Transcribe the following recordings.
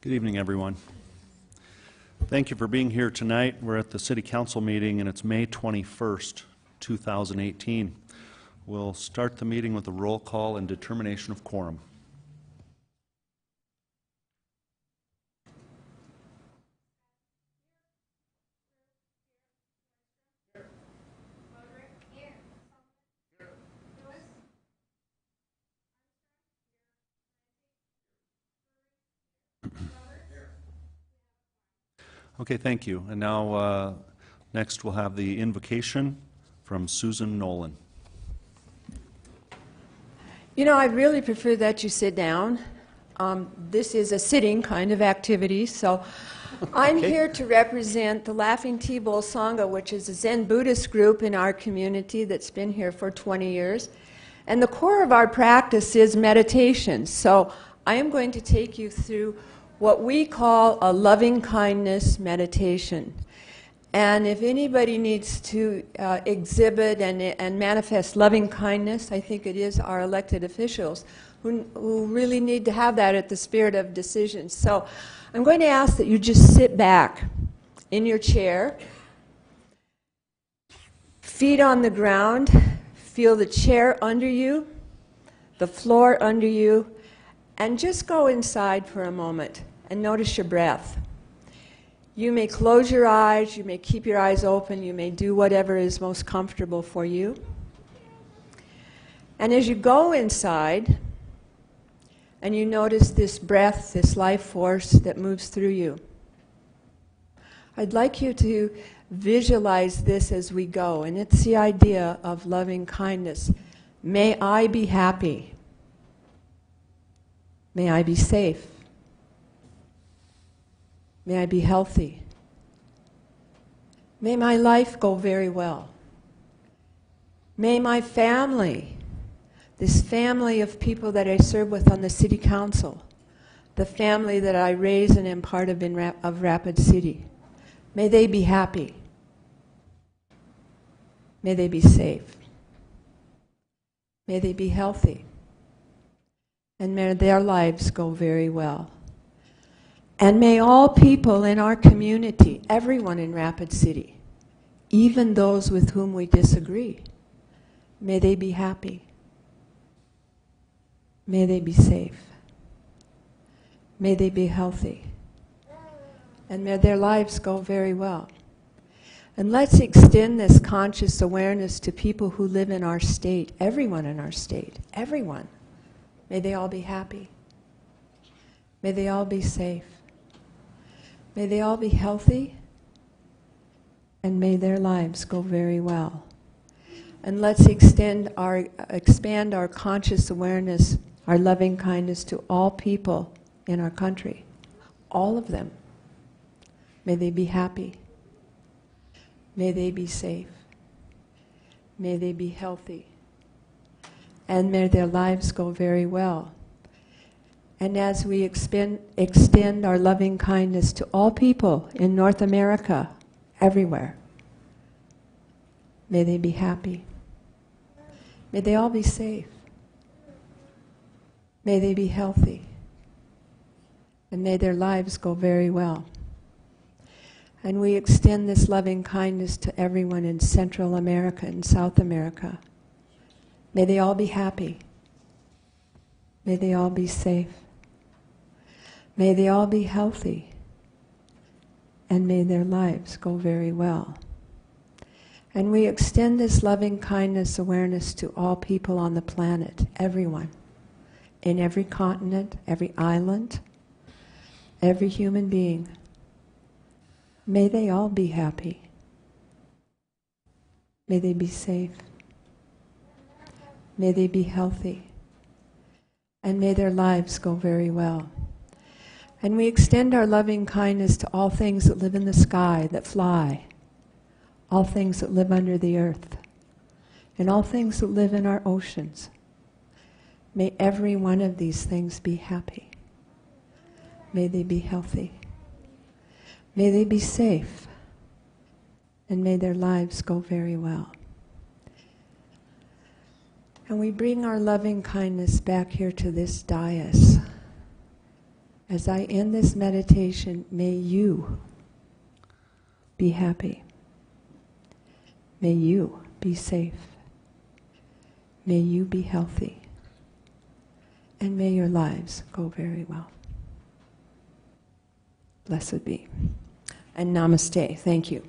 Good evening, everyone. Thank you for being here tonight. We're at the City Council meeting, and it's May 21st, 2018. We'll start the meeting with a roll call and determination of quorum. Okay, thank you. And now, next we'll have the invocation from Susan Nolan. You know, I really prefer that you sit down. This is a sitting kind of activity, so I'm here to represent the Laughing Tea-Bowl Sangha, which is a Zen Buddhist group in our community that's been here for 20 years. And the core of our practice is meditation. So I am going to take you through what we call a loving kindness meditation. And if anybody needs to exhibit and manifest loving kindness, I think it is our elected officials who really need to have that at the spirit of decision. So I'm going to ask that you just sit back in your chair, feet on the ground, feel the chair under you, the floor under you, and just go inside for a moment and notice your breath. You may close your eyes, you may keep your eyes open, you may do whatever is most comfortable for you. And as you go inside, and you notice this breath, this life force that moves through you, I'd like you to visualize this as we go, and it's the idea of loving kindness. May I be happy. May I be safe. May I be healthy. May my life go very well. May my family, this family of people that I serve with on the City Council, the family that I raise and am part of of Rapid City, may they be happy. May they be safe. May they be healthy. And may their lives go very well. And may all people in our community, everyone in Rapid City, even those with whom we disagree, may they be happy. May they be safe. May they be healthy. And may their lives go very well. And let's extend this conscious awareness to people who live in our state, everyone in our state, everyone. May they all be happy. May they all be safe. May they all be healthy, and may their lives go very well. And let's expand our conscious awareness, our loving kindness to all people in our country, all of them. May they be happy. May they be safe. May they be healthy. And may their lives go very well. And as we extend our loving kindness to all people in North America, everywhere, may they be happy. May they all be safe. May they be healthy. And may their lives go very well. And we extend this loving kindness to everyone in Central America and South America. May they all be happy. May they all be safe. May they all be healthy, and may their lives go very well. And we extend this loving kindness awareness to all people on the planet, everyone, in every continent, every island, every human being. May they all be happy. May they be safe. May they be healthy, and may their lives go very well. And we extend our loving kindness to all things that live in the sky, that fly, all things that live under the earth, and all things that live in our oceans. May every one of these things be happy. May they be healthy. May they be safe. And may their lives go very well. And we bring our loving kindness back here to this dais. As I end this meditation, may you be happy. May you be safe. May you be healthy. And may your lives go very well. Blessed be. And namaste. Thank you.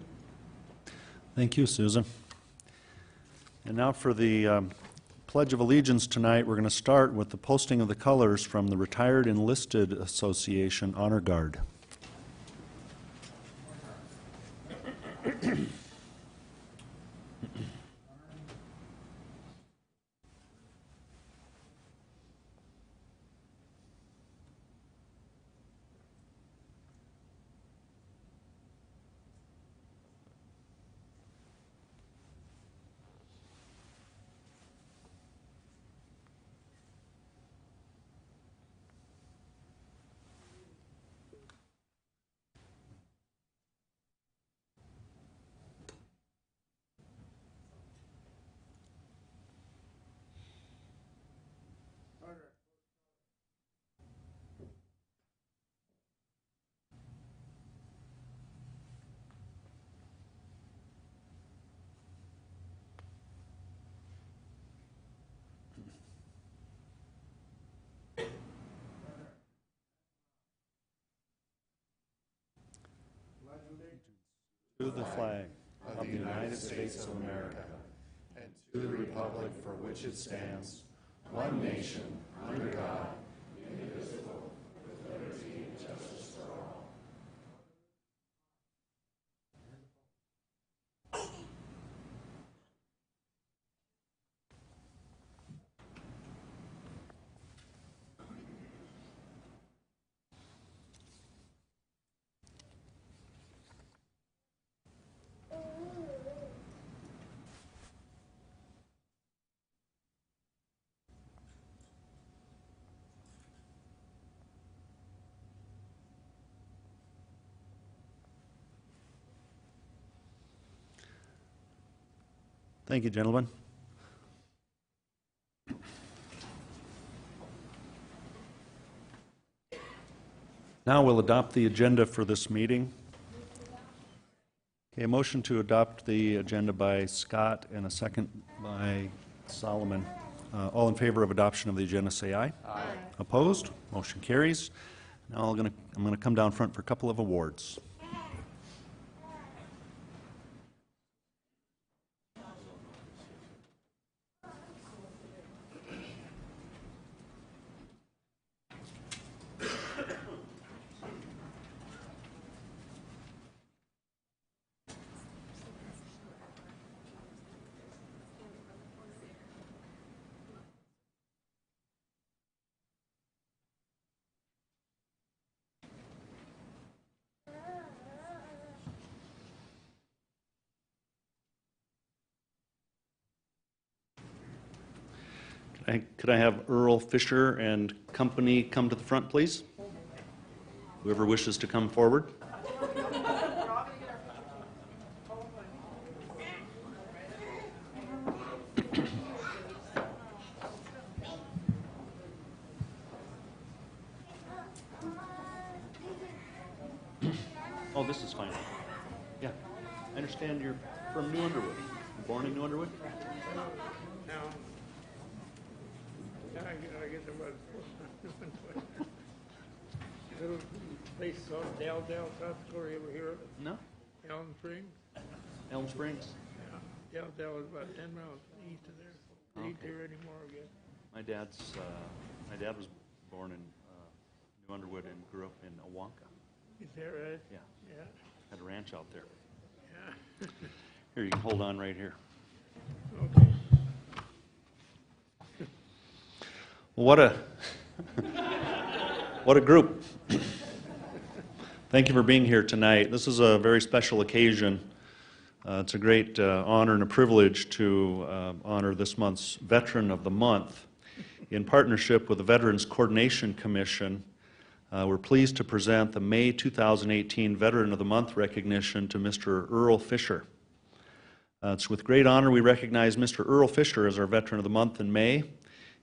Thank you, Susan. And now for the Pledge of Allegiance tonight, we're going to start with the posting of the colors from the Retired Enlisted Association Honor Guard. To the flag of the United States of America and to the republic for which it stands, one nation, under God, indivisible, with liberty and justice for all. Thank you, gentlemen. Now we'll adopt the agenda for this meeting. Okay, a motion to adopt the agenda by Scott and a second by Solomon. All in favor of adoption of the agenda, say aye. Aye. Opposed? Motion carries. Now I'm going to come down front for a couple of awards. Could I have Earl Fisher and company come to the front, please? Whoever wishes to come forward. Oh, this is fine. Yeah. I understand you're from New Underwood. Born in New Underwood? No. I guess it was. Little place called Dell, South Dakota. You ever hear of it? No. Elm Springs? Elm Springs? Yeah. Dell is about 10 miles east of there. They ain't there anymore, I guess. My dad was born in New Underwood and grew up in Awanka. Is that right? Yeah. Yeah. Had a ranch out there. Yeah. Here, you can hold on right here. Okay. Well, what a group. Thank you for being here tonight. This is a very special occasion. It's a great honor and a privilege to honor this month's Veteran of the Month. In partnership with the Veterans Coordination Commission, we're pleased to present the May 2018 Veteran of the Month recognition to Mr. Earl Fisher. It's with great honor we recognize Mr. Earl Fisher as our Veteran of the Month in May.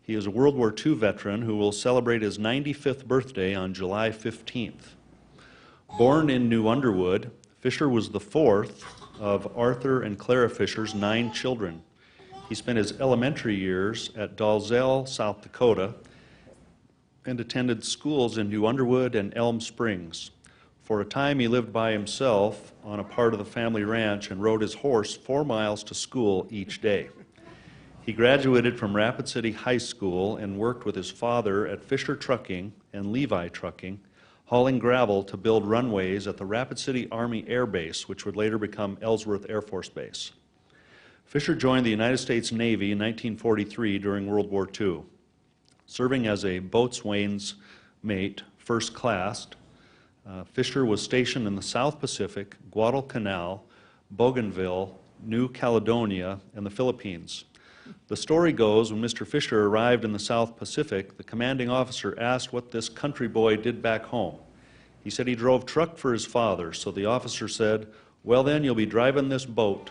He is a World War II veteran who will celebrate his 95th birthday on July 15th. Born in New Underwood, Fisher was the fourth of Arthur and Clara Fisher's 9 children. He spent his elementary years at Dalzell, South Dakota, and attended schools in New Underwood and Elm Springs. For a time, he lived by himself on a part of the family ranch and rode his horse 4 miles to school each day. He graduated from Rapid City High School and worked with his father at Fisher Trucking and Levi Trucking, hauling gravel to build runways at the Rapid City Army Air Base, which would later become Ellsworth Air Force Base. Fisher joined the United States Navy in 1943 during World War II, serving as a boatswain's mate, first class. Fisher was stationed in the South Pacific, Guadalcanal, Bougainville, New Caledonia, and the Philippines. The story goes, when Mr. Fisher arrived in the South Pacific, the commanding officer asked what this country boy did back home. He said he drove truck for his father, so the officer said, "Well then, you'll be driving this boat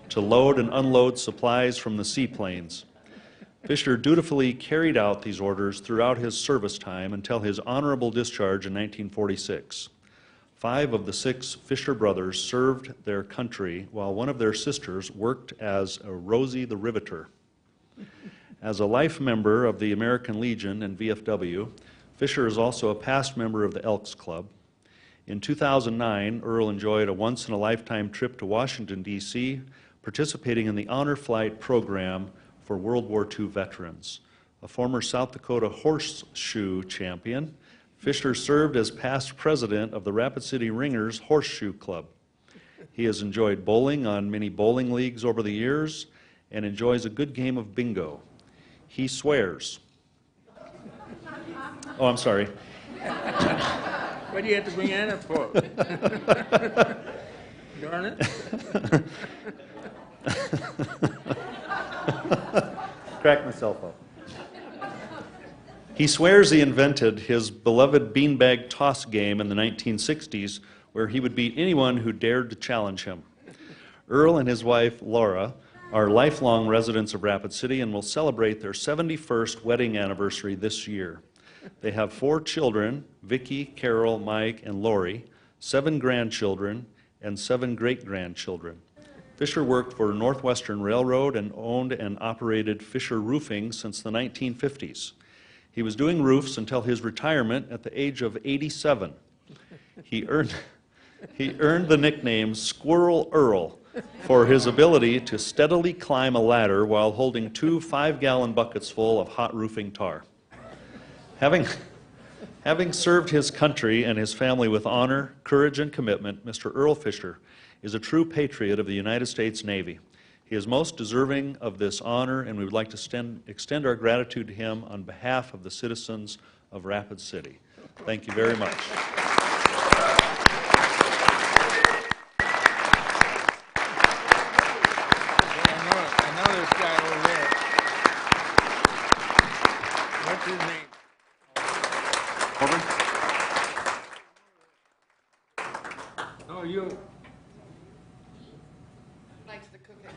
to load and unload supplies from the seaplanes." Fisher dutifully carried out these orders throughout his service time until his honorable discharge in 1946. 5 of the 6 Fisher brothers served their country, while one of their sisters worked as a Rosie the Riveter. As a life member of the American Legion and VFW, Fisher is also a past member of the Elks Club. In 2009, Earl enjoyed a once-in-a-lifetime trip to Washington, D.C., participating in the Honor Flight program for World War II veterans. A former South Dakota horseshoe champion, Fisher served as past president of the Rapid City Ringers Horseshoe Club. He has enjoyed bowling on many bowling leagues over the years and enjoys a good game of bingo. He swears. Oh, I'm sorry. What do you have to bring Anna for? Darn it. Crack myself up. He swears he invented his beloved beanbag toss game in the 1960s, where he would beat anyone who dared to challenge him. Earl and his wife, Laura, are lifelong residents of Rapid City and will celebrate their 71st wedding anniversary this year. They have 4 children, Vicki, Carol, Mike, and Lori, 7 grandchildren, and 7 great-grandchildren. Fisher worked for Northwestern Railroad and owned and operated Fisher Roofing since the 1950s. He was doing roofs until his retirement at the age of 87. He earned the nickname Squirrel Earl for his ability to steadily climb a ladder while holding 2 5-gallon buckets full of hot roofing tar. Having served his country and his family with honor, courage, and commitment, Mr. Earl Fisher is a true patriot of the United States Navy. He is most deserving of this honor, and we would like to extend our gratitude to him on behalf of the citizens of Rapid City. Thank you very much. I know this guy over there. What's his name? Oh, you. Likes to cook at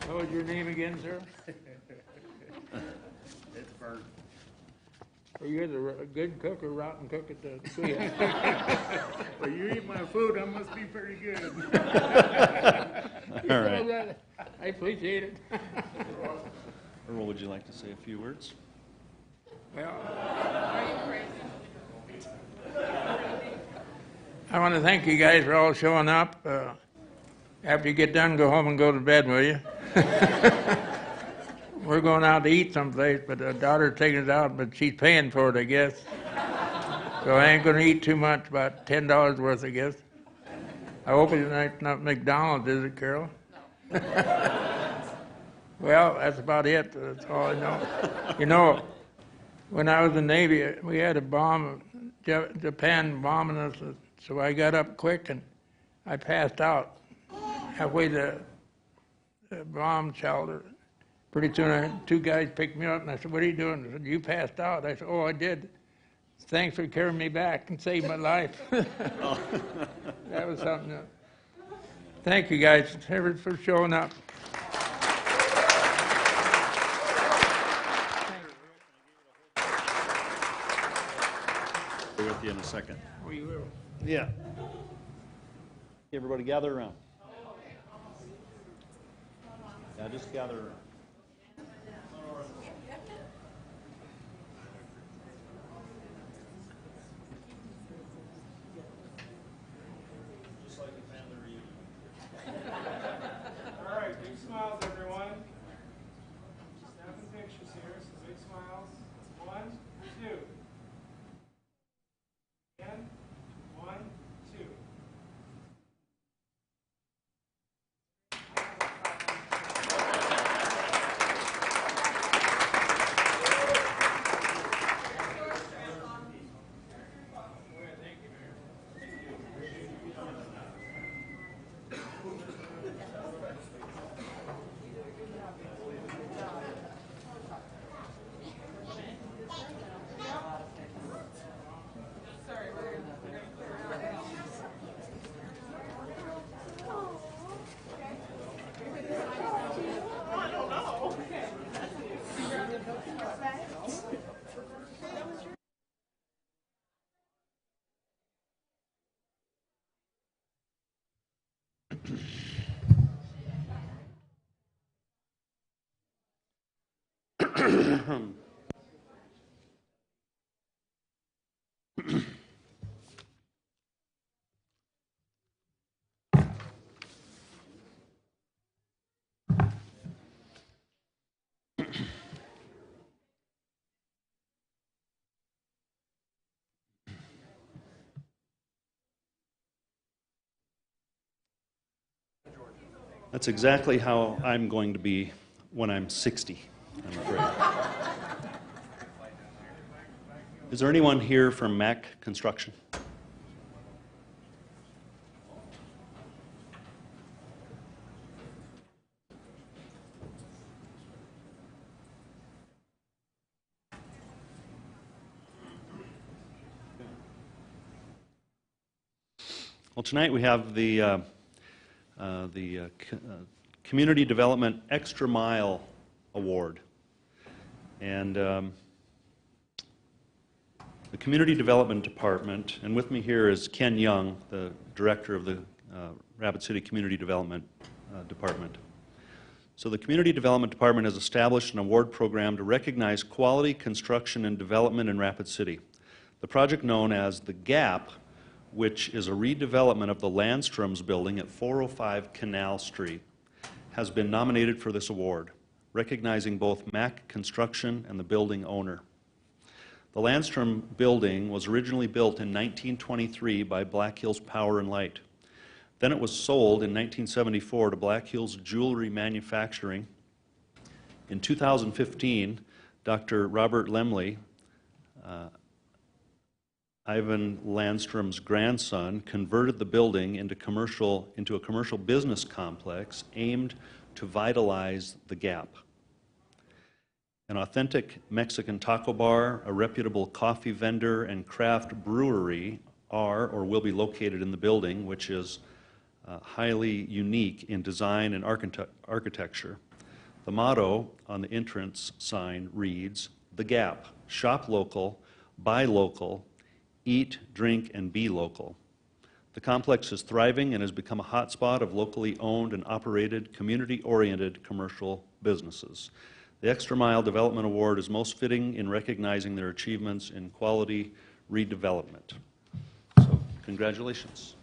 What was your name again, sir? It's Bert. Are you a good cook or rotten cook at the schoolhouse? Well, you eat my food, I must be pretty good. All right. I appreciate it. Earl, would you like to say a few words? Well, I want to thank you guys for all showing up. After you get done, go home and go to bed, will you? We're going out to eat someplace, but the daughter's taking us out, but she's paying for it, I guess. So I ain't going to eat too much, about $10 worth, I guess. I hope it's not McDonald's, is it, Carol? No. Well, that's about it. That's all I know. You know, when I was in the Navy, we had a bomb, Japan bombing us, so I got up quick and I passed out halfway to the bomb shelter. Pretty soon, 2 guys picked me up and I said, "What are you doing?" They said, "You passed out." I said, "Oh, I did. Thanks for carrying me back and saved my life." That was something. Thank you guys for showing up. Be with you in a second. We will. Yeah. Everybody gather around. Yeah, just gather around. Just like a family reunion. All right, big smiles, everyone. Snapping pictures here, so big smiles. 1, 2. And 1, 2. That's exactly how I'm going to be when I'm 60, I'm afraid. Is there anyone here from Mack Construction? Well, tonight we have the Community Development Extra Mile Award. And the Community Development Department, and with me here is Ken Young, the director of the Rapid City Community Development Department. So the Community Development Department has established an award program to recognize quality construction and development in Rapid City. The project known as The Gap, which is a redevelopment of the Landstroms building at 405 Canal Street, has been nominated for this award, recognizing both Mack Construction and the building owner. The Landstrom building was originally built in 1923 by Black Hills Power and Light. Then it was sold in 1974 to Black Hills Jewelry Manufacturing. In 2015, Dr. Robert Lemley, Ivan Landstrom's grandson, converted the building into a commercial business complex aimed to vitalize the Gap. An authentic Mexican taco bar, a reputable coffee vendor, and craft brewery are or will be located in the building, which is highly unique in design and architecture. The motto on the entrance sign reads, "The Gap, shop local, buy local, eat, drink, and be local." The complex is thriving and has become a hotspot of locally owned and operated, community-oriented commercial businesses. The Extra Mile Development Award is most fitting in recognizing their achievements in quality redevelopment. So, congratulations.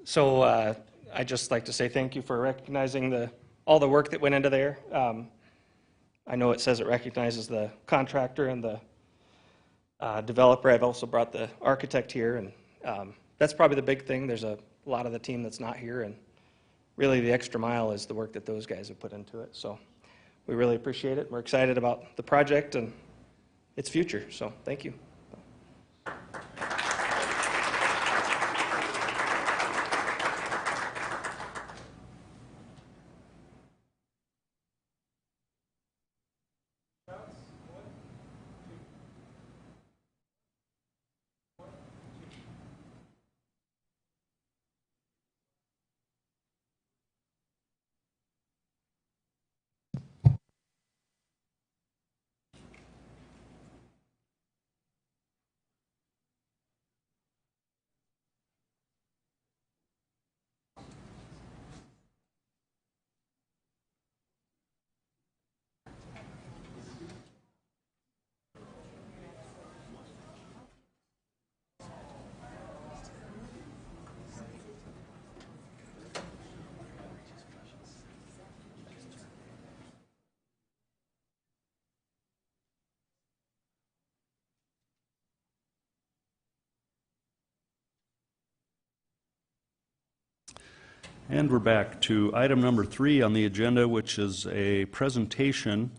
So I'd just like to say thank you for recognizing all the work that went into there. I know it says it recognizes the contractor and the developer. I've also brought the architect here, and that's probably the big thing. There's a lot of the team that's not here, and really the extra mile is the work that those guys have put into it. So we really appreciate it. We're excited about the project and its future, so thank you. And we're back to item number 3 on the agenda, which is a presentation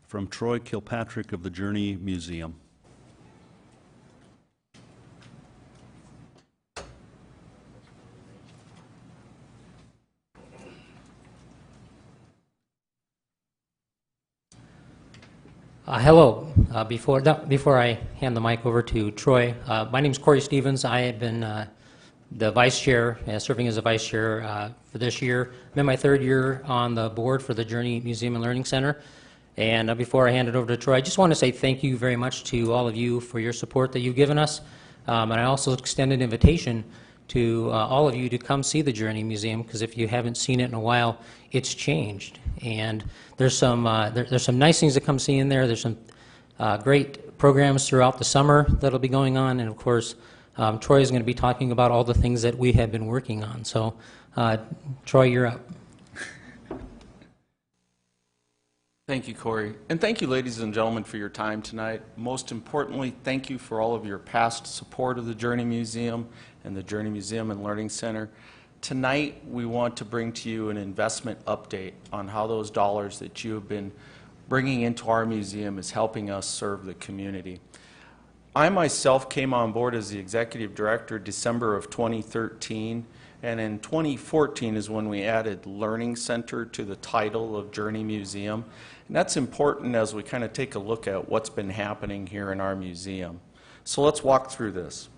from Troy Kilpatrick of the Journey Museum. Hello. Before I hand the mic over to Troy, my name is Corey Stevens. I have been the vice chair, serving as a vice chair for this year. I'm in my 3rd year on the board for the Journey Museum and Learning Center. And before I hand it over to Troy, I just want to say thank you very much to all of you for your support that you've given us. And I also extend an invitation to all of you to come see the Journey Museum, because if you haven't seen it in a while, it's changed. And there's some nice things to come see in there. There's some great programs throughout the summer that'll be going on, and of course, Troy is going to be talking about all the things that we have been working on. So, Troy, you're up. Thank you, Corey. And thank you, ladies and gentlemen, for your time tonight. Most importantly, thank you for all of your past support of the Journey Museum and the Journey Museum and Learning Center. Tonight, we want to bring to you an investment update on how those dollars that you have been bringing into our museum is helping us serve the community. I myself came on board as the executive director December of 2013, and in 2014 is when we added Learning Center to the title of Journey Museum. And that's important as we kind of take a look at what's been happening here in our museum. So let's walk through this.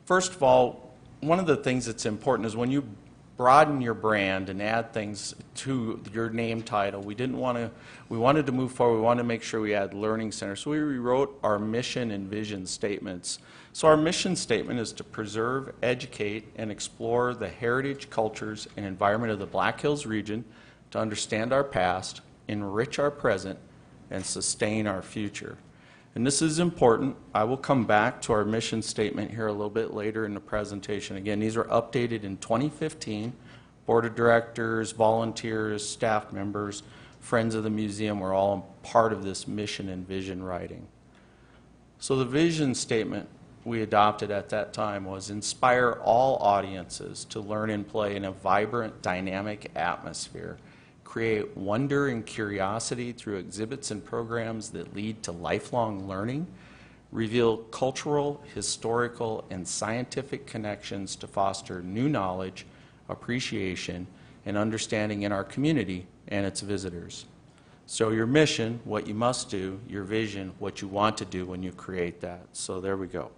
First of all, one of the things that's important is when you broaden your brand and add things to your name title, we wanted to move forward. We wanted to make sure we had Learning Center. So we rewrote our mission and vision statements. So our mission statement is to preserve, educate, and explore the heritage, cultures, and environment of the Black Hills region, to understand our past, enrich our present, and sustain our future. And this is important. I will come back to our mission statement here a little bit later in the presentation. Again, these were updated in 2015. Board of directors, volunteers, staff members, friends of the museum were all part of this mission and vision writing. So the vision statement we adopted at that time was inspire all audiences to learn and play in a vibrant, dynamic atmosphere. Create wonder and curiosity through exhibits and programs that lead to lifelong learning. Reveal cultural, historical, and scientific connections to foster new knowledge, appreciation, and understanding in our community and its visitors. So your mission, what you must do, your vision, what you want to do when you create that. So there we go.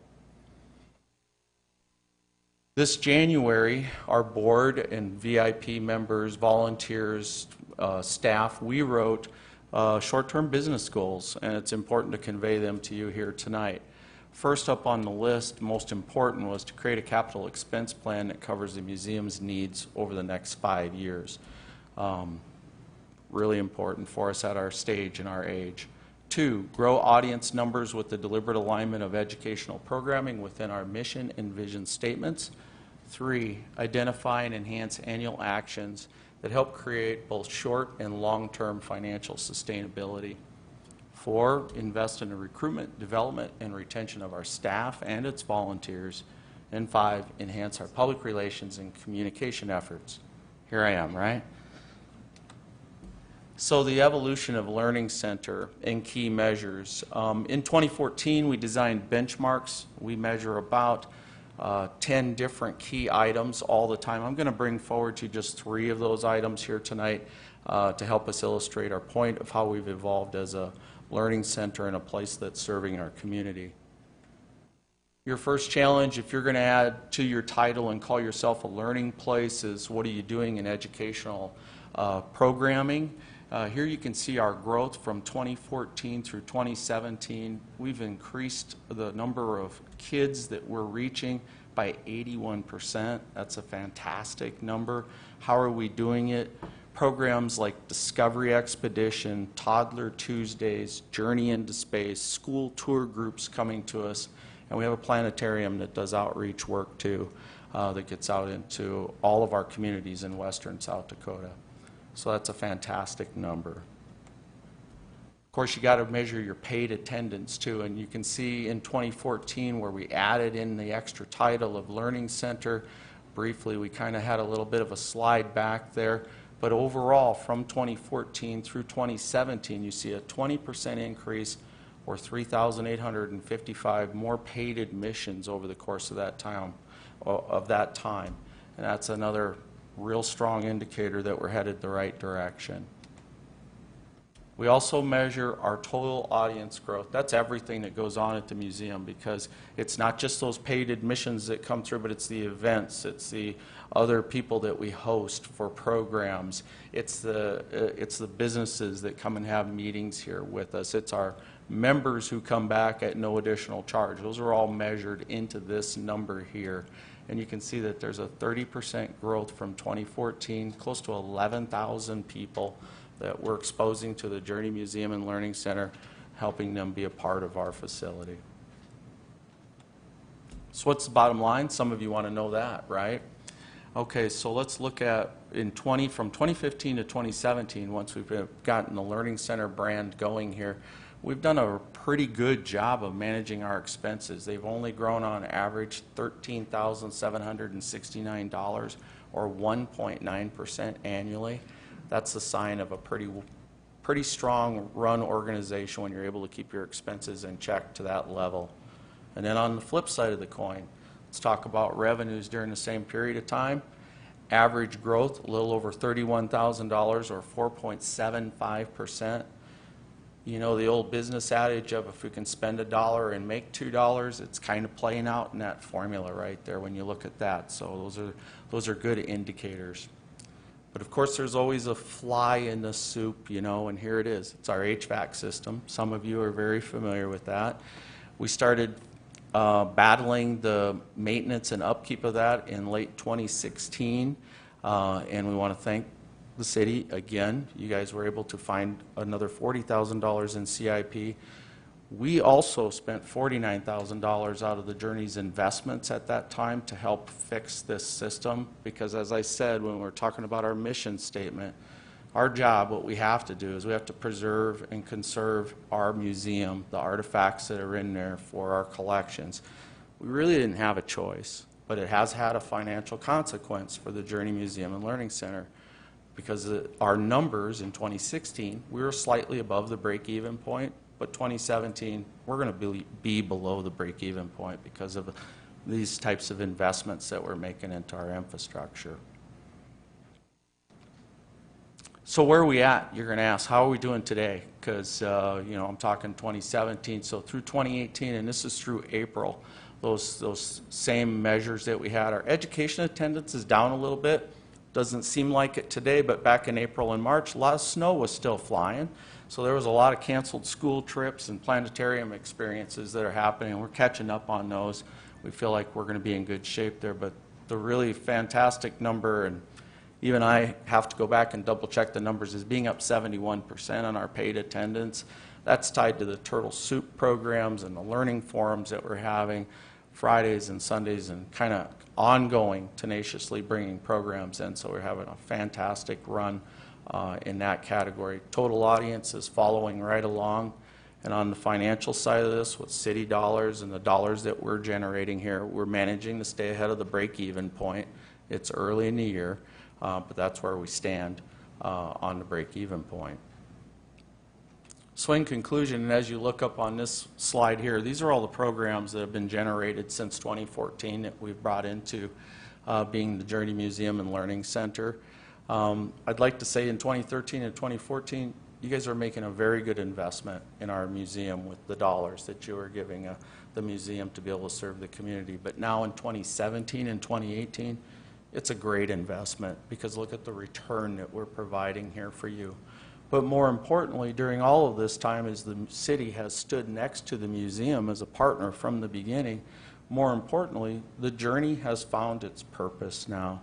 This January, our board and VIP members, volunteers, staff, we wrote short-term business goals, and it's important to convey them to you here tonight. First up on the list, most important, was to create a capital expense plan that covers the museum's needs over the next 5 years. Really important for us at our stage and our age. 2, grow audience numbers with the deliberate alignment of educational programming within our mission and vision statements. 3, identify and enhance annual actions that help create both short and long-term financial sustainability. 4, invest in the recruitment, development, and retention of our staff and its volunteers. And 5, enhance our public relations and communication efforts. Here I am, right? So the evolution of Learning Center and key measures. In 2014, we designed benchmarks. We measure about 10 different key items all the time. I'm going to bring forward to just 3 of those items here tonight to help us illustrate our point of how we've evolved as a learning center and a place that's serving our community. Your first challenge, if you're going to add to your title and call yourself a learning place, is what are you doing in educational programming? Here you can see our growth from 2014 through 2017. We've increased the number of kids that we're reaching by 81%. That's a fantastic number. How are we doing it? Programs like Discovery Expedition, Toddler Tuesdays, Journey into Space, school tour groups coming to us, and we have a planetarium that does outreach work too, that gets out into all of our communities in western South Dakota. So that's a fantastic number. Of course, you got to measure your paid attendance too, and you can see in 2014 where we added in the extra title of Learning Center, briefly. We kind of had a little bit of a slide back there. But overall, from 2014 through 2017, you see a 20% increase, or 3,855 more paid admissions over the course of that time. And that's another real strong indicator that we're headed the right direction. We also measure our total audience growth. That's everything that goes on at the museum, because it's not just those paid admissions that come through, but it's the events, it's the other people that we host for programs, it's the businesses that come and have meetings here with us, it's our members who come back at no additional charge. Those are all measured into this number here. And you can see that there's a 30% growth from 2014, close to 11,000 people that we're exposing to the Journey Museum and Learning Center, helping them be a part of our facility. So what's the bottom line? Some of you want to know that, right? Okay, so let's look at from 2015 to 2017, once we've gotten the Learning Center brand going here, we've done a pretty good job of managing our expenses. They've only grown on average $13,769, or 1.9% annually. That's a sign of a pretty strong run organization when you're able to keep your expenses in check to that level. And then on the flip side of the coin, let's talk about revenues during the same period of time. Average growth, a little over $31,000, or 4.75%. You know the old business adage of if we can spend $1 and make $2, it's kind of playing out in that formula right there when you look at that. So those are good indicators. But of course, there's always a fly in the soup, you know, and here it is. It's our HVAC system. Some of you are very familiar with that. We started battling the maintenance and upkeep of that in late 2016, and we want to thank the city again. You guys were able to find another $40,000 in CIP. We also spent $49,000 out of the Journey's investments at that time to help fix this system, because as I said, when we're talking about our mission statement, our job, what we have to do is we have to preserve and conserve our museum, the artifacts that are in there for our collections. We really didn't have a choice, but it has had a financial consequence for the Journey Museum and Learning Center, because our numbers in 2016, we were slightly above the break-even point, but 2017, we're going to be below the break-even point because of these types of investments that we're making into our infrastructure. So where are we at? You're going to ask, how are we doing today? Because, you know, I'm talking 2017. So through 2018, and this is through April, those same measures that we had. Our education attendance is down a little bit. Doesn't seem like it today, but back in April and March, a lot of snow was still flying. So there was a lot of canceled school trips and planetarium experiences that are happening. We're catching up on those. We feel like we're going to be in good shape there. But the really fantastic number, and even I have to go back and double check the numbers, is being up 71% on our paid attendance. That's tied to the Turtle Soup programs and the learning forums that we're having Fridays and Sundays, and kind of ongoing, tenaciously bringing programs in. So we're having a fantastic run in that category. Total audience is following right along. And on the financial side of this, with city dollars and the dollars that we're generating here, we're managing to stay ahead of the break-even point. It's early in the year, but that's where we stand on the break-even point. So in conclusion, and as you look up on this slide here, these are all the programs that have been generated since 2014 that we've brought into being the Journey Museum and Learning Center. I'd like to say in 2013 and 2014, you guys are making a very good investment in our museum with the dollars that you are giving the museum to be able to serve the community. But now in 2017 and 2018, it's a great investment, because look at the return that we're providing here for you. But more importantly, during all of this time, as the city has stood next to the museum as a partner from the beginning, more importantly, the Journey has found its purpose now.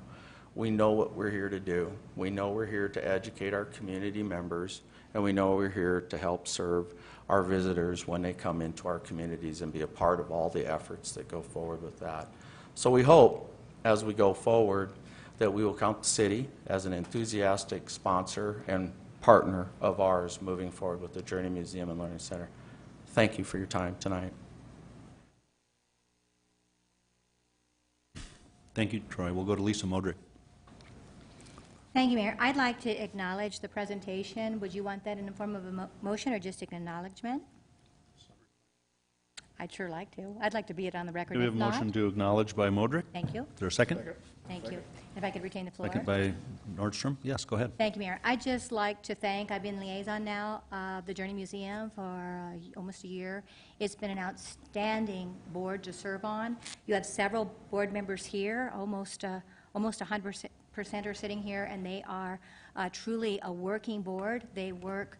We know what we're here to do. We know we're here to educate our community members, and we know we're here to help serve our visitors when they come into our communities and be a part of all the efforts that go forward with that. So we hope, as we go forward, that we will count the city as an enthusiastic sponsor and partner of ours moving forward with the Journey Museum and Learning Center. Thank you for your time tonight. Thank you, Troy. We'll go to Lisa Modrick. Thank you, Mayor. I'd like to acknowledge the presentation. Would you want that in the form of a motion or just an acknowledgement? I'd sure like to. I'd like to be it on the record. Do we have a If not, motion to acknowledge by Modrick? Thank you. Is there a second? Thank you. If I could retain the floor. Second by Nordstrom. Yes, go ahead. Thank you, Mayor. I'd just like to thank, I've been liaison now of the Journey Museum for almost a year. It's been an outstanding board to serve on. You have several board members here, almost 100% are sitting here, and they are truly a working board. They work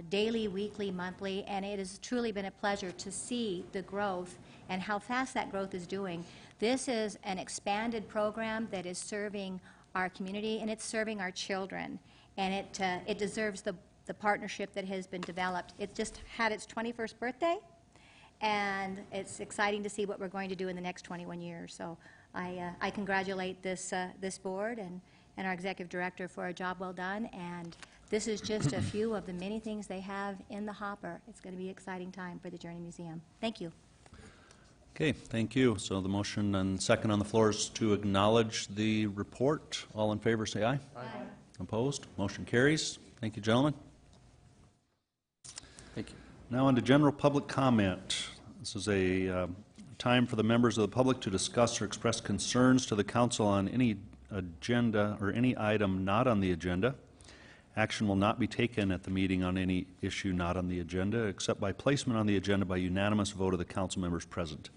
daily, weekly, monthly, and it has truly been a pleasure to see the growth and how fast that growth is doing. This is an expanded program that is serving our community, and it's serving our children, and it deserves the partnership that has been developed. It just had its 21st birthday, and it's exciting to see what we're going to do in the next 21 years. So I congratulate this board and our executive director for a job well done, and this is just a few of the many things they have in the hopper. It's going to be an exciting time for the Journey Museum. Thank you. Okay, thank you. So the motion and second on the floor is to acknowledge the report. All in favor, say aye. Aye. Opposed? Motion carries. Thank you, gentlemen. Thank you. Now on to general public comment. This is a time for the members of the public to discuss or express concerns to the council on any agenda or any item not on the agenda. Action will not be taken at the meeting on any issue not on the agenda, except by placement on the agenda by unanimous vote of the council members present.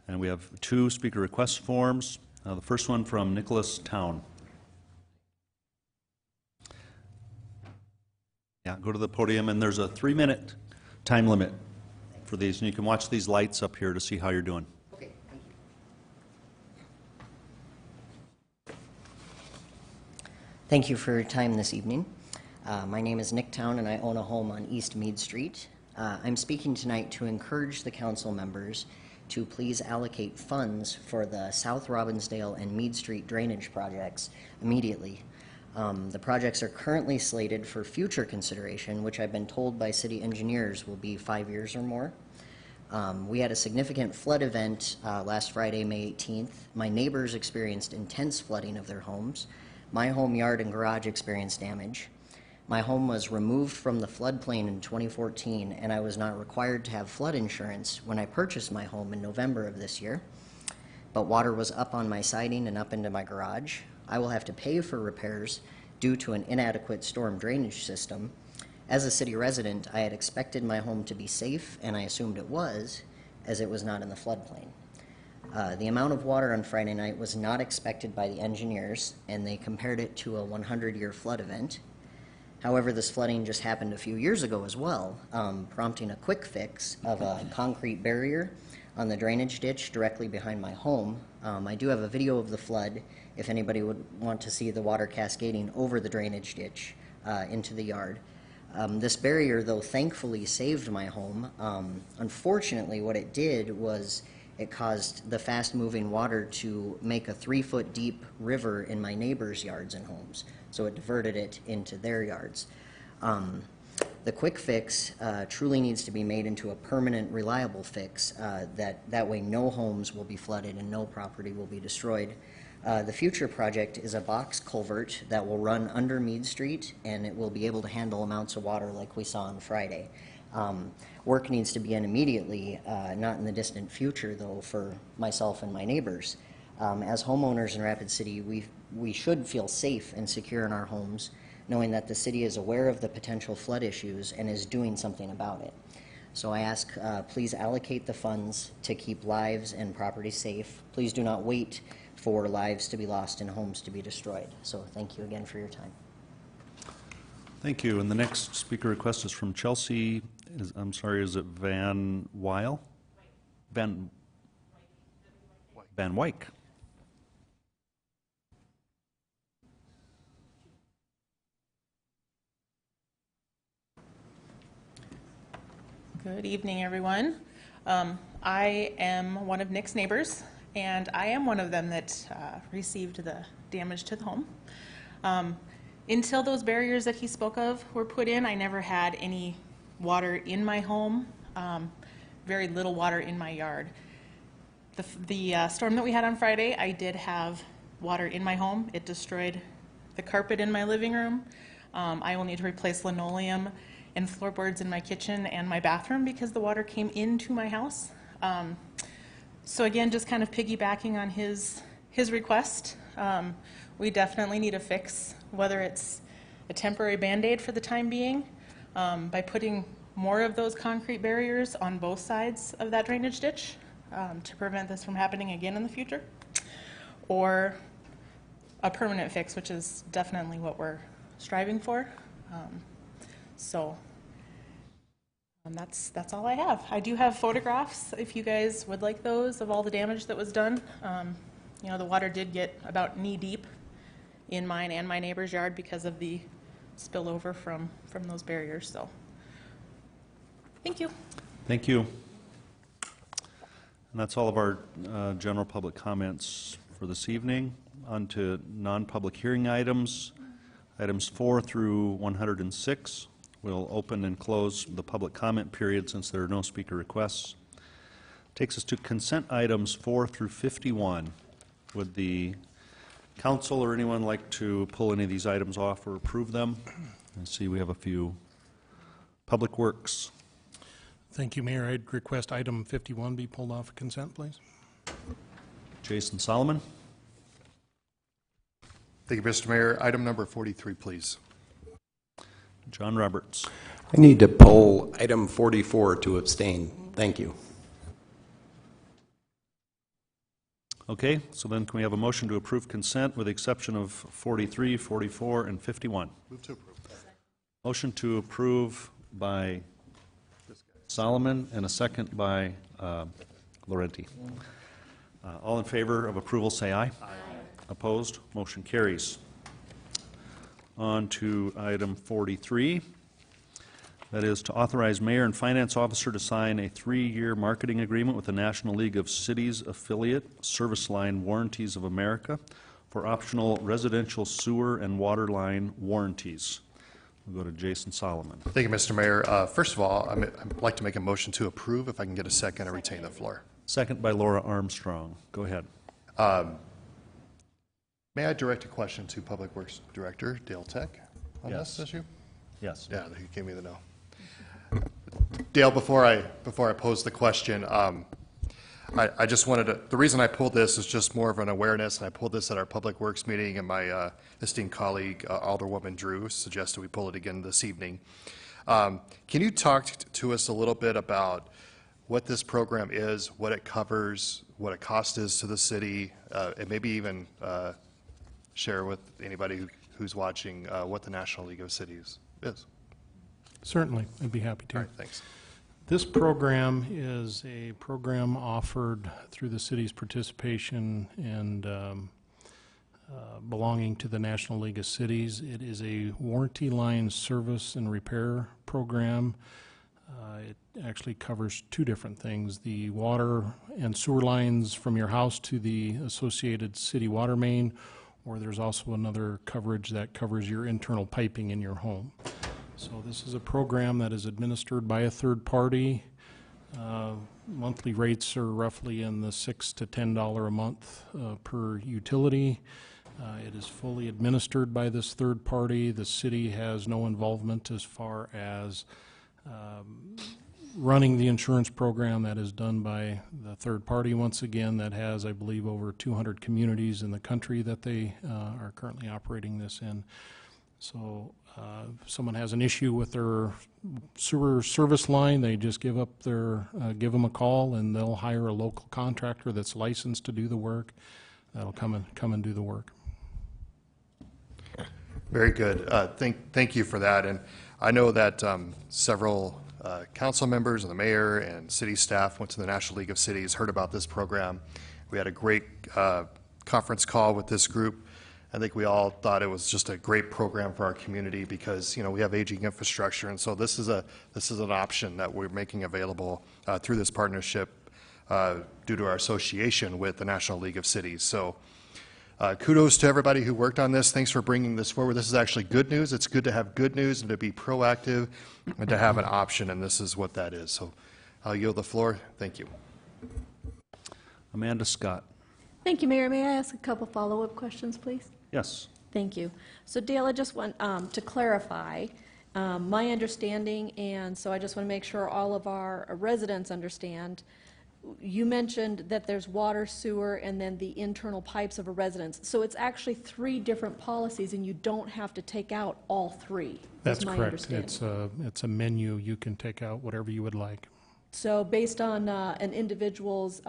And we have 2 speaker request forms. The first one from Nicholas Town. Yeah, go to the podium, and there's a 3-minute time limit for these, and you can watch these lights up here to see how you're doing. Okay, thank you. Thank you for your time this evening. My name is Nick Town, and I own a home on East Mead Street. I'm speaking tonight to encourage the council members to please allocate funds for the South Robbinsdale and Mead Street drainage projects immediately. The projects are currently slated for future consideration, which I've been told by city engineers will be 5 years or more. We had a significant flood event last Friday, May 18th. My neighbors experienced intense flooding of their homes. My home, yard, and garage experienced damage. My home was removed from the floodplain in 2014, and I was not required to have flood insurance when I purchased my home in November of this year. But water was up on my siding and up into my garage. I will have to pay for repairs due to an inadequate storm drainage system. As a city resident, I had expected my home to be safe, and I assumed it was, as it was not in the floodplain. The amount of water on Friday night was not expected by the engineers, and they compared it to a 100-year flood event. However, this flooding just happened a few years ago as well, prompting a quick fix of a concrete barrier on the drainage ditch directly behind my home. I do have a video of the flood if anybody would want to see the water cascading over the drainage ditch into the yard. This barrier, though, thankfully saved my home. Unfortunately, what it did was it caused the fast-moving water to make a 3-foot deep river in my neighbors' yards and homes, so it diverted it into their yards. The quick fix truly needs to be made into a permanent, reliable fix. That way no homes will be flooded and no property will be destroyed. The future project is a box culvert that will run under Mead Street, and it will be able to handle amounts of water like we saw on Friday. Work needs to begin immediately, not in the distant future, though, for myself and my neighbors. As homeowners in Rapid City, we should feel safe and secure in our homes, knowing that the city is aware of the potential flood issues and is doing something about it. So I ask, please allocate the funds to keep lives and property safe. Please do not wait for lives to be lost and homes to be destroyed. So thank you again for your time. Thank you. And the next speaker request is from Chelsea. Is it Van Weil? Van Wyck. Good evening, everyone. I am one of Nick's neighbors, and I am one of them that received the damage to the home. Until those barriers that he spoke of were put in, I never had any water in my home, very little water in my yard. The storm that we had on Friday, I did have water in my home. It destroyed the carpet in my living room. I will need to replace linoleum and floorboards in my kitchen and my bathroom because the water came into my house. So again, just kind of piggybacking on his request, we definitely need a fix, whether it's a temporary Band-Aid for the time being, by putting more of those concrete barriers on both sides of that drainage ditch to prevent this from happening again in the future, or a permanent fix, which is definitely what we're striving for. That's all I have. I do have photographs, if you guys would like those, of all the damage that was done. You know, the water did get about knee deep in mine and my neighbor's yard because of the spillover from those barriers. So, thank you. Thank you. And that's all of our general public comments for this evening. On to non-public hearing items. Items 4 through 106. We'll open and close the public comment period since there are no speaker requests. Takes us to consent items 4 through 51. Would the council or anyone like to pull any of these items off or approve them? I see we have a few. Public Works. Thank you, Mayor. I'd request item 51 be pulled off of consent, please. Jason Solomon. Thank you, Mr. Mayor. Item number 43, please. John Roberts. I need to pull item 44 to abstain. Thank you. Okay, so then can we have a motion to approve consent with the exception of 43, 44, and 51? Move to approve. Motion to approve by Solomon and a second by Laurenti. All in favor of approval say aye. Aye. Opposed? Motion carries. On to item 43. That is to authorize mayor and finance officer to sign a 3-year marketing agreement with the National League of Cities affiliate, Service Line Warranties of America, for optional residential sewer and water line warranties. We'll go to Jason Solomon. Thank you, Mr. Mayor. First of all, I'd like to make a motion to approve. If I can get a second, I retain the floor. Second by Laura Armstrong. Go ahead. May I direct a question to Public Works Director Dale Tech on Yes. this issue? Yes. Yeah, he gave me the no. Dale, before I pose the question, I just wanted to, the reason I pulled this is just more of an awareness, and I pulled this at our Public Works meeting, and my esteemed colleague, Alderwoman Drew, suggested we pull it again this evening. Can you talk to us a little bit about what this program is, what it covers, what a cost is to the city, and maybe even share with anybody who's watching what the National League of Cities is? Certainly, I'd be happy to. All right, thanks. This program is a program offered through the city's participation and belonging to the National League of Cities. It is a warranty line service and repair program. It actually covers 2 different things: the water and sewer lines from your house to the associated city water main, or there's also another coverage that covers your internal piping in your home. So this is a program that is administered by a third party. Monthly rates are roughly in the $6 to $10 a month per utility. It is fully administered by this third party. The city has no involvement as far as running the insurance program. That is done by the third party once again, that has, I believe, over 200 communities in the country that they are currently operating this in. So if someone has an issue with their sewer service line, they just give them a call, and they'll hire a local contractor that's licensed to do the work. That'll come and do the work. Very good. Thank you for that. And I know that several council members and the mayor and city staff went to the National League of Cities, heard about this program. We had a great conference call with this group. I think we all thought it was just a great program for our community because, you know, we have aging infrastructure, and so this is an option that we're making available through this partnership due to our association with the National League of Cities. So kudos to everybody who worked on this. Thanks for bringing this forward. This is actually good news. It's good to have good news and to be proactive and to have an option, and this is what that is. So I'll yield the floor. Thank you. Amanda Scott. Thank you, Mayor. May I ask a couple follow-up questions, please? Yes. Thank you. So Dale, I just want to clarify my understanding, and so I just want to make sure all of our residents understand. You mentioned that there's water, sewer, and then the internal pipes of a residence. So it's actually 3 different policies, and you don't have to take out all 3. That's my correct. understanding. It's a menu. You can take out whatever you would like. So based on an individual's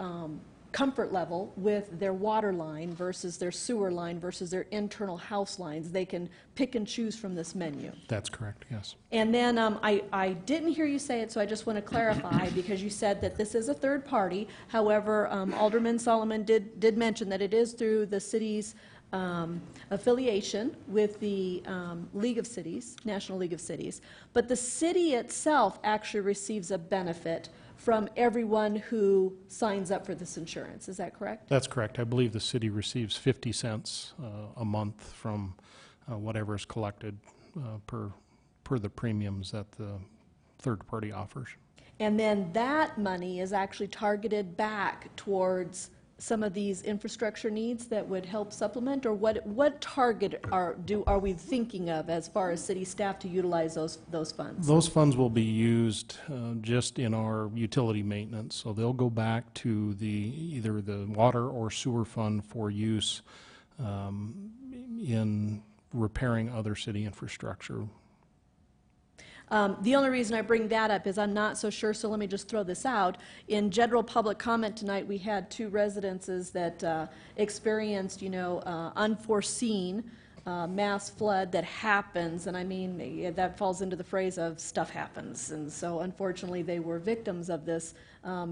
comfort level with their water line versus their sewer line versus their internal house lines, they can pick and choose from this menu. That's correct, yes. And then I didn't hear you say it, so I just want to clarify, because you said that this is a third party. However, Alderman Solomon did mention that it is through the city's affiliation with the League of Cities, National League of Cities. But the city itself actually receives a benefit from everyone who signs up for this insurance. Is that correct? That's correct. I believe the city receives 50 cents a month from whatever is collected per the premiums that the third party offers. And then that money is actually targeted back towards some of these infrastructure needs that would help supplement, or what target are we thinking of as far as city staff to utilize those funds? Those funds will be used just in our utility maintenance, so they'll go back to either the water or sewer fund for use in repairing other city infrastructure. The only reason I bring that up is I'm not so sure, so let me just throw this out. In general public comment tonight, we had 2 residences that experienced, unforeseen mass flood that happens, and I mean, that falls into the phrase of stuff happens. And so unfortunately, they were victims of this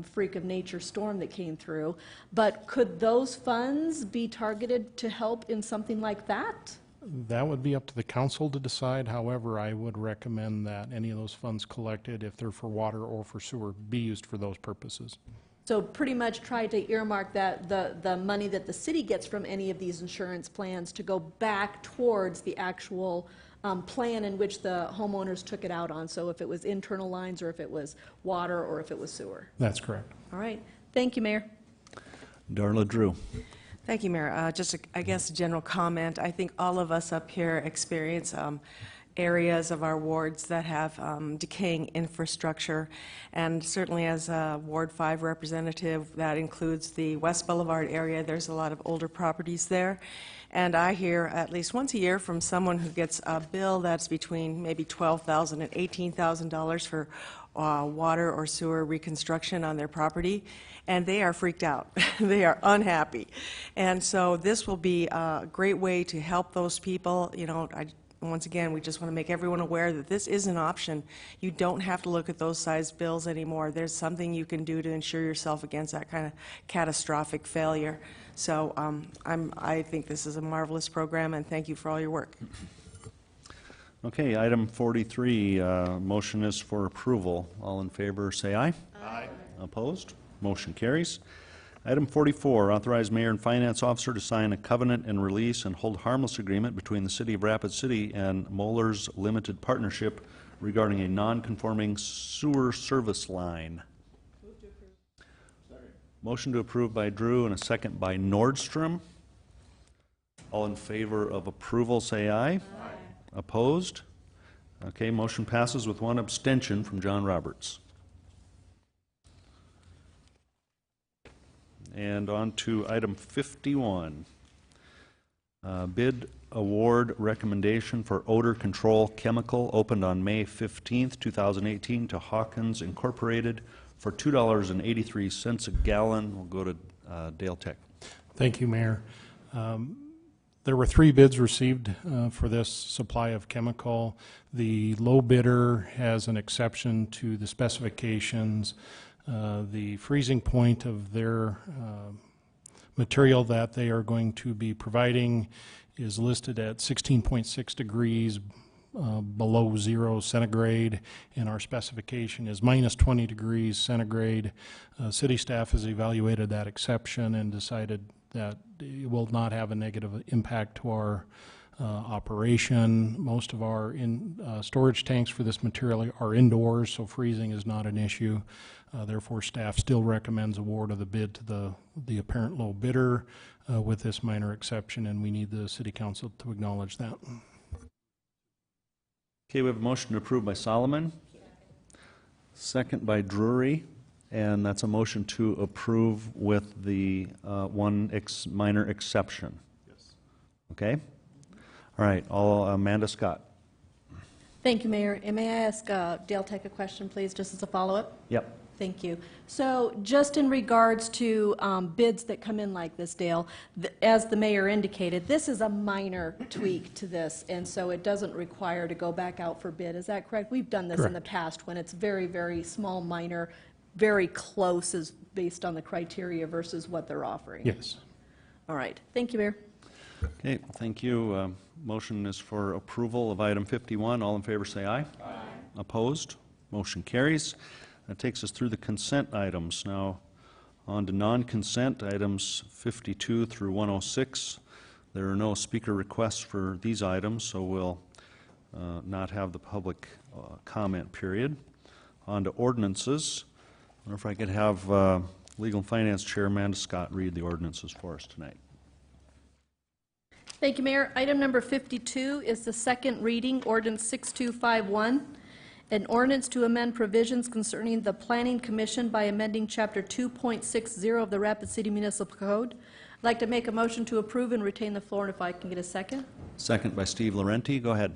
freak of nature storm that came through. But could those funds be targeted to help in something like that? That would be up to the council to decide. However, I would recommend that any of those funds collected, if they're for water or for sewer, be used for those purposes. So pretty much try to earmark that the money that the city gets from any of these insurance plans to go back towards the actual plan in which the homeowners took it out on. So if it was internal lines, or if it was water, or if it was sewer. That's correct. All right. Thank you, Mayor. Darla Drew. Thank you, Mayor. Just, I guess, a general comment. I think all of us up here experience areas of our wards that have decaying infrastructure, and certainly as a Ward 5 representative, that includes the West Boulevard area. There's a lot of older properties there, and I hear at least once a year from someone who gets a bill that's between maybe $12,000 and $18,000 for water or sewer reconstruction on their property, and they are freaked out. They are unhappy. And so this will be a great way to help those people. Once again, we just want to make everyone aware that this is an option. You don't have to look at those size bills anymore. There's something you can do to insure yourself against that kind of catastrophic failure. So I think this is a marvelous program, and thank you for all your work. Okay, item 43, motion is for approval. All in favor, say aye. Aye. Opposed? Motion carries. Item 44, authorize mayor and finance officer to sign a covenant and release and hold harmless agreement between the City of Rapid City and Moeller's Limited Partnership regarding a non-conforming sewer service line. Move to approve. Motion to approve by Drew and a second by Nordstrom. All in favor of approval, say aye. Aye. Opposed? Okay, motion passes with 1 abstention from John Roberts. And on to item 51. Bid award recommendation for odor control chemical opened on May 15th, 2018 to Hawkins Incorporated for $2.83 a gallon. We'll go to Dale Tech. Thank you, Mayor. There were 3 bids received for this supply of chemical. The low bidder has an exception to the specifications. The freezing point of their material that they are going to be providing is listed at 16.6 degrees below 0 centigrade, and our specification is minus 20 degrees centigrade. City staff has evaluated that exception and decided that it will not have a negative impact to our operation. Most of our storage tanks for this material are indoors, so freezing is not an issue. Therefore, staff still recommends award of the bid to the apparent low bidder with this minor exception, and we need the City Council to acknowledge that. Okay, we have a motion to approve by Solomon, second by Drury, and that's a motion to approve with the minor exception. Yes. Okay? All right, Amanda Scott. Thank you, Mayor. And may I ask Dale Tech a question, please, just as a follow-up? Yep. Thank you. So just in regards to bids that come in like this, Dale, as the mayor indicated, this is a minor tweak to this, and so it doesn't require to go back out for bid. Is that correct? We've done this in the past when it's very, very small, minor, very close as based on the criteria versus what they're offering. Yes. All right. Thank you, Mayor. Okay, thank you. Motion is for approval of item 51. All in favor say aye. Aye. Opposed? Motion carries. That takes us through the consent items. Now, on to non-consent items 52 through 106. There are no speaker requests for these items, so we'll not have the public comment period. On to ordinances. I wonder if I could have Legal and Finance Chair Amanda Scott read the ordinances for us tonight. Thank you, Mayor. Item number 52 is the second reading, Ordinance 6251. An ordinance to amend provisions concerning the Planning Commission by amending Chapter 2.60 of the Rapid City Municipal Code. I'd like to make a motion to approve and retain the floor, and if I can get a second. Second by Steve Laurenti. Go ahead.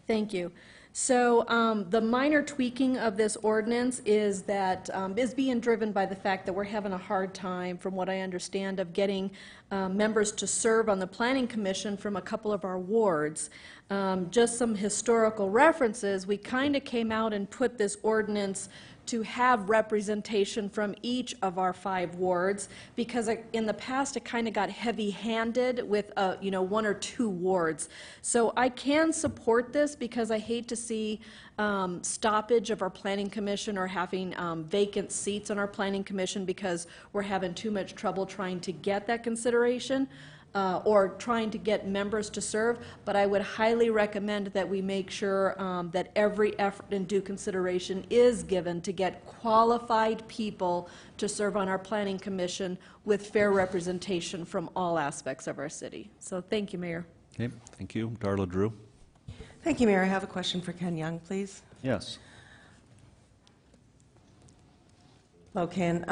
Thank you. So the minor tweaking of this ordinance is that is being driven by the fact that we're having a hard time, from what I understand, of getting members to serve on the Planning Commission from a couple of our wards. Just some historical references, we kind of came out and put this ordinance to have representation from each of our 5 wards, because in the past it kind of got heavy-handed with you know, 1 or 2 wards. So I can support this because I hate to see stoppage of our Planning Commission or having vacant seats on our Planning Commission because we're having too much trouble trying to get that consideration. Or trying to get members to serve, but I would highly recommend that we make sure that every effort and due consideration is given to get qualified people to serve on our Planning Commission with fair representation from all aspects of our city. So thank you, Mayor. Okay, thank you. Darla Drew. Thank you, Mayor. I have a question for Ken Young, please. Yes. Hello, Ken.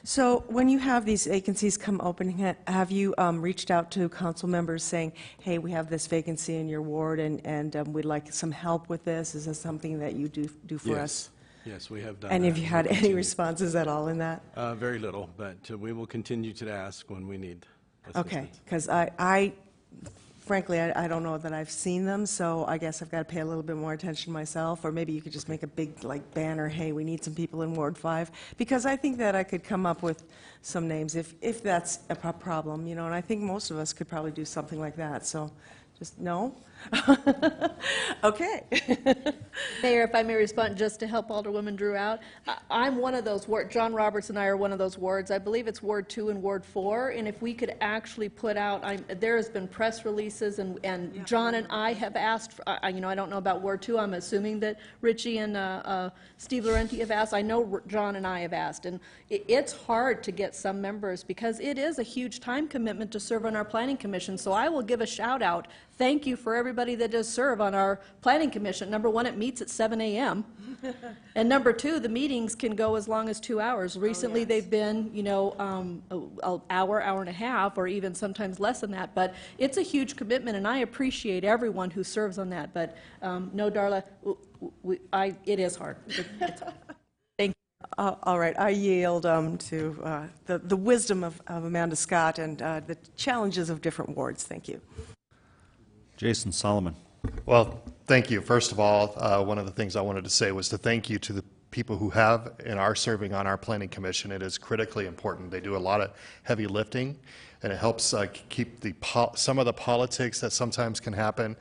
So when you have these vacancies come open, have you reached out to council members saying, hey, we have this vacancy in your ward and we'd like some help with this? Is this something that you do for us? Yes, we have done And that. have you had any responses at all in that? Very little, but we will continue to ask when we need assistance. Okay, because I frankly, I don't know that I've seen them, so I guess I've got to pay a little bit more attention myself, or maybe you could just make a big, like, banner, hey, we need some people in Ward 5, because I think that I could come up with some names if that's a problem, you know, and I think most of us could probably do something like that, so just, no? Okay. Mayor, if I may respond, just to help Alderwoman Drew out, I'm one of those wards, John Roberts and I are one of those wards. I believe it's Ward 2 and Ward 4, and if we could actually put out, there has been press releases, and John and I have asked, you know, I don't know about Ward 2, I'm assuming that Richie and Steve Laurenti have asked. I know John and I have asked, and it's hard to get some members because it is a huge time commitment to serve on our Planning Commission, so I will give a shout out. Thank you for everybody that does serve on our Planning Commission. Number 1, it meets at 7 a.m. And number 2, the meetings can go as long as 2 hours. Recently, they've been, you know, an hour, hour and a half, or even sometimes less than that. But it's a huge commitment, and I appreciate everyone who serves on that. But no, Darla, it is hard. Thank you. All right, I yield to the wisdom of Amanda Scott and the challenges of different wards. Thank you. Jason Solomon. Well, thank you. First of all, one of the things I wanted to say was to thank you to the people who have and are serving on our Planning Commission. It is critically important. They do a lot of heavy lifting, and it helps keep some of the politics that sometimes can happen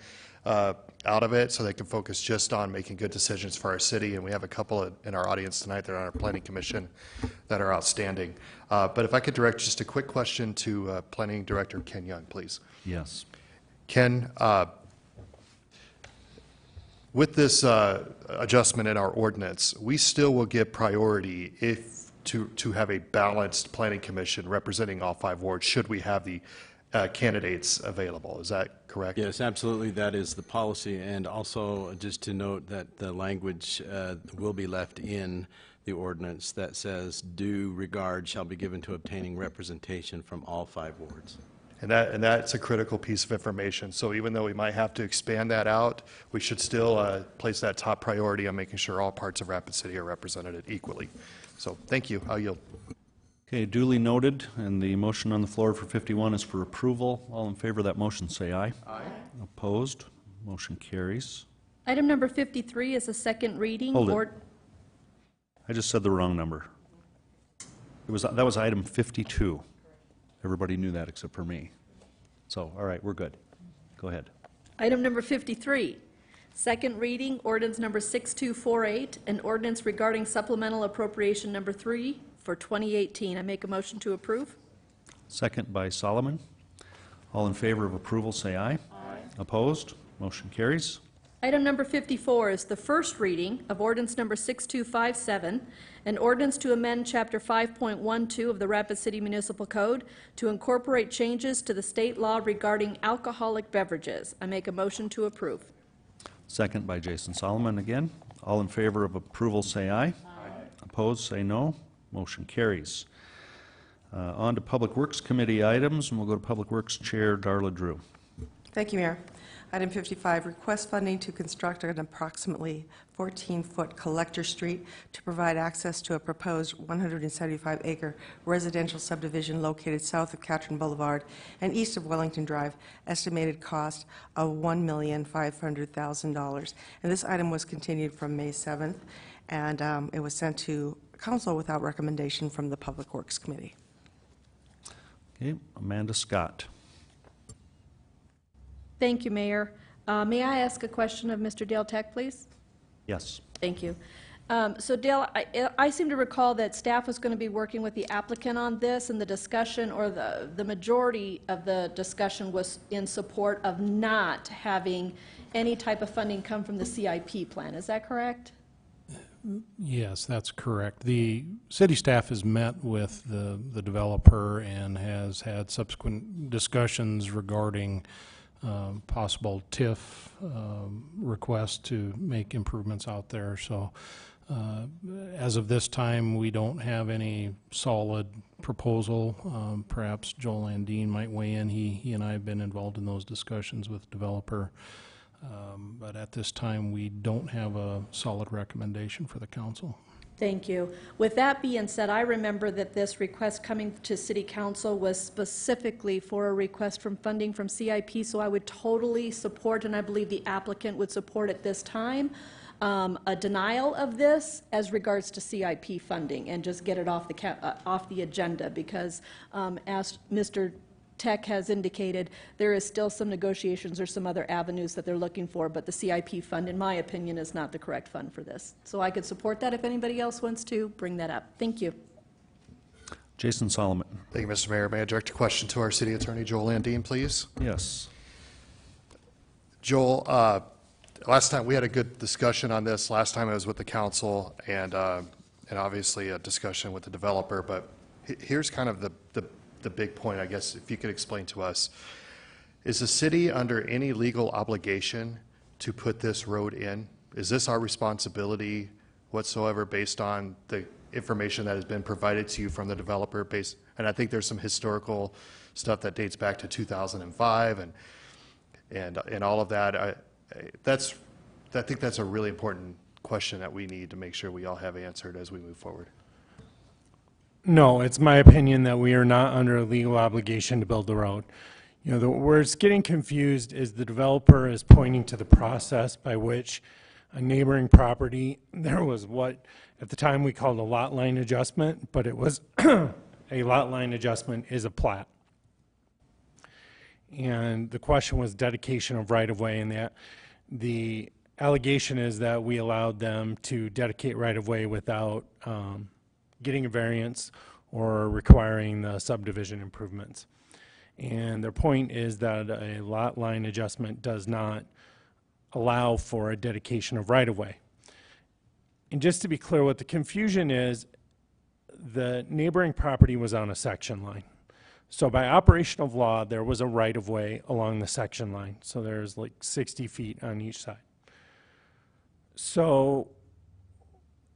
out of it, so they can focus just on making good decisions for our city. And we have a couple in our audience tonight that are on our Planning Commission that are outstanding. But if I could direct just a quick question to Planning Director Ken Young, please. Yes. Ken, with this adjustment in our ordinance, we still will get priority if to have a balanced planning commission representing all 5 wards, should we have the candidates available. Is that correct? Yes, absolutely. That is the policy. And also, just to note that the language will be left in the ordinance that says, due regard shall be given to obtaining representation from all 5 wards. And that's a critical piece of information. So even though we might have to expand that out, we should still place that top priority on making sure all parts of Rapid City are represented equally. So thank you. I'll yield. Okay, duly noted, and the motion on the floor for 51 is for approval. All in favor of that motion, say aye. Aye. Opposed? Motion carries. Item number 53 is a second reading. Hold it. I just said the wrong number. That was item 52. Everybody knew that except for me. So, all right, we're good. Go ahead. Item number 53, second reading, ordinance number 6248, an ordinance regarding supplemental appropriation number 3 for 2018. I make a motion to approve. Second by Solomon. All in favor of approval, say aye. Aye. Opposed? Motion carries. Item number 54 is the first reading of ordinance number 6257, an ordinance to amend Chapter 5.12 of the Rapid City Municipal Code to incorporate changes to the state law regarding alcoholic beverages. I make a motion to approve. Second by Jason Solomon again. All in favor of approval, say aye. Aye. Opposed, say no. Motion carries. On to Public Works Committee items, and we'll go to Public Works Chair Darla Drew. Thank you, Mayor. Item 55, request funding to construct an approximately 14-foot collector street to provide access to a proposed 175-acre residential subdivision located south of Catron Boulevard and east of Wellington Drive, estimated cost of $1,500,000. And this item was continued from May 7th, and it was sent to Council without recommendation from the Public Works Committee. Okay, Amanda Scott. Thank you, Mayor. May I ask a question of Mr. Dale Tech, please? Yes. Thank you. So Dale, I seem to recall that staff was going to be working with the applicant on this, and the discussion, or the majority of the discussion was in support of not having any type of funding come from the CIP plan. Is that correct? Yes, that's correct. The city staff has met with the developer and has had subsequent discussions regarding possible TIF requests to make improvements out there. So as of this time, we don't have any solid proposal. Perhaps Joel Landine might weigh in. He and I have been involved in those discussions with the developer. But at this time, we don't have a solid recommendation for the council. Thank you. With that being said, I remember that this request coming to City Council was specifically for a request from funding from CIP, so I would totally support, and I believe the applicant would support at this time, a denial of this as regards to CIP funding, and just get it off the agenda, because as Mr. Tech has indicated, there is still some negotiations or some other avenues that they're looking for, but the CIP fund, in my opinion, is not the correct fund for this. So I could support that if anybody else wants to bring that up. Thank you. Jason Solomon. Thank you, Mr. Mayor. May I direct a question to our City Attorney, Joel Landine, please? Yes. Joel, last time we had a good discussion on this. Last time I was with the council, and obviously a discussion with the developer, but here's kind of the big point, I guess, if you could explain to us. Is the city under any legal obligation to put this road in? Is this our responsibility whatsoever based on the information that has been provided to you from the developer? And I think there's some historical stuff that dates back to 2005 and all of that. I think that's a really important question that we need to make sure we all have answered as we move forward. No, it's my opinion that we are not under a legal obligation to build the road. You know, where it's getting confused is the developer is pointing to the process by which a neighboring property, there was what at the time we called a lot line adjustment, but it was a lot line adjustment is a plat. And the question was dedication of right-of-way, and the allegation is that we allowed them to dedicate right-of-way without getting a variance or requiring the subdivision improvements. And their point is that a lot line adjustment does not allow for a dedication of right-of-way. And just to be clear, what the confusion is, the neighboring property was on a section line. So by operation of law, there was a right-of-way along the section line. So there's like 60 feet on each side. So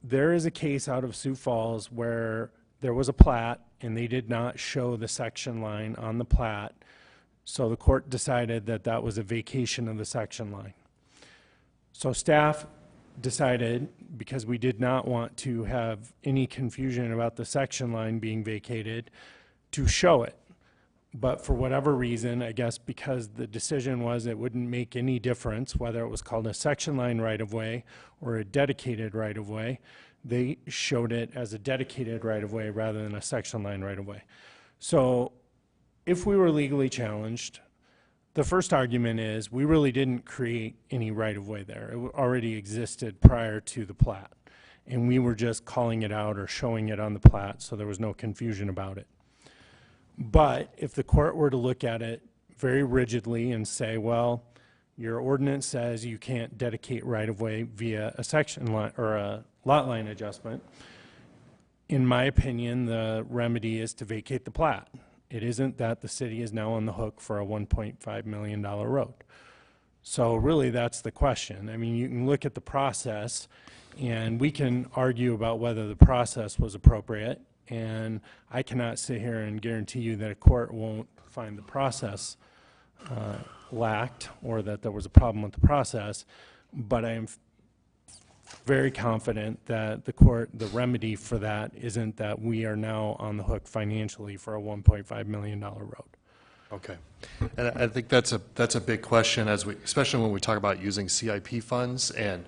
there is a case out of Sioux Falls where there was a plat and they did not show the section line on the plat. So the court decided that that was a vacation of the section line. So staff decided, because we did not want to have any confusion about the section line being vacated, to show it. But for whatever reason, I guess because the decision was it wouldn't make any difference whether it was called a section line right-of-way or a dedicated right-of-way, they showed it as a dedicated right-of-way rather than a section line right-of-way. So if we were legally challenged, the first argument is we really didn't create any right-of-way there. It already existed prior to the plat, and we were just calling it out or showing it on the plat, so there was no confusion about it. But if the court were to look at it very rigidly and say, well, your ordinance says you can't dedicate right-of-way via a section line or a lot line adjustment, in my opinion, the remedy is to vacate the plat. It isn't that the city is now on the hook for a $1.5 million road. So really that's the question. I mean, you can look at the process and we can argue about whether the process was appropriate, and I cannot sit here and guarantee you that a court won't find the process lacked or that there was a problem with the process, but I am very confident that the remedy for that isn't that we are now on the hook financially for a $1.5 million road. Okay. And I think that's a big question, especially when we talk about using CIP funds and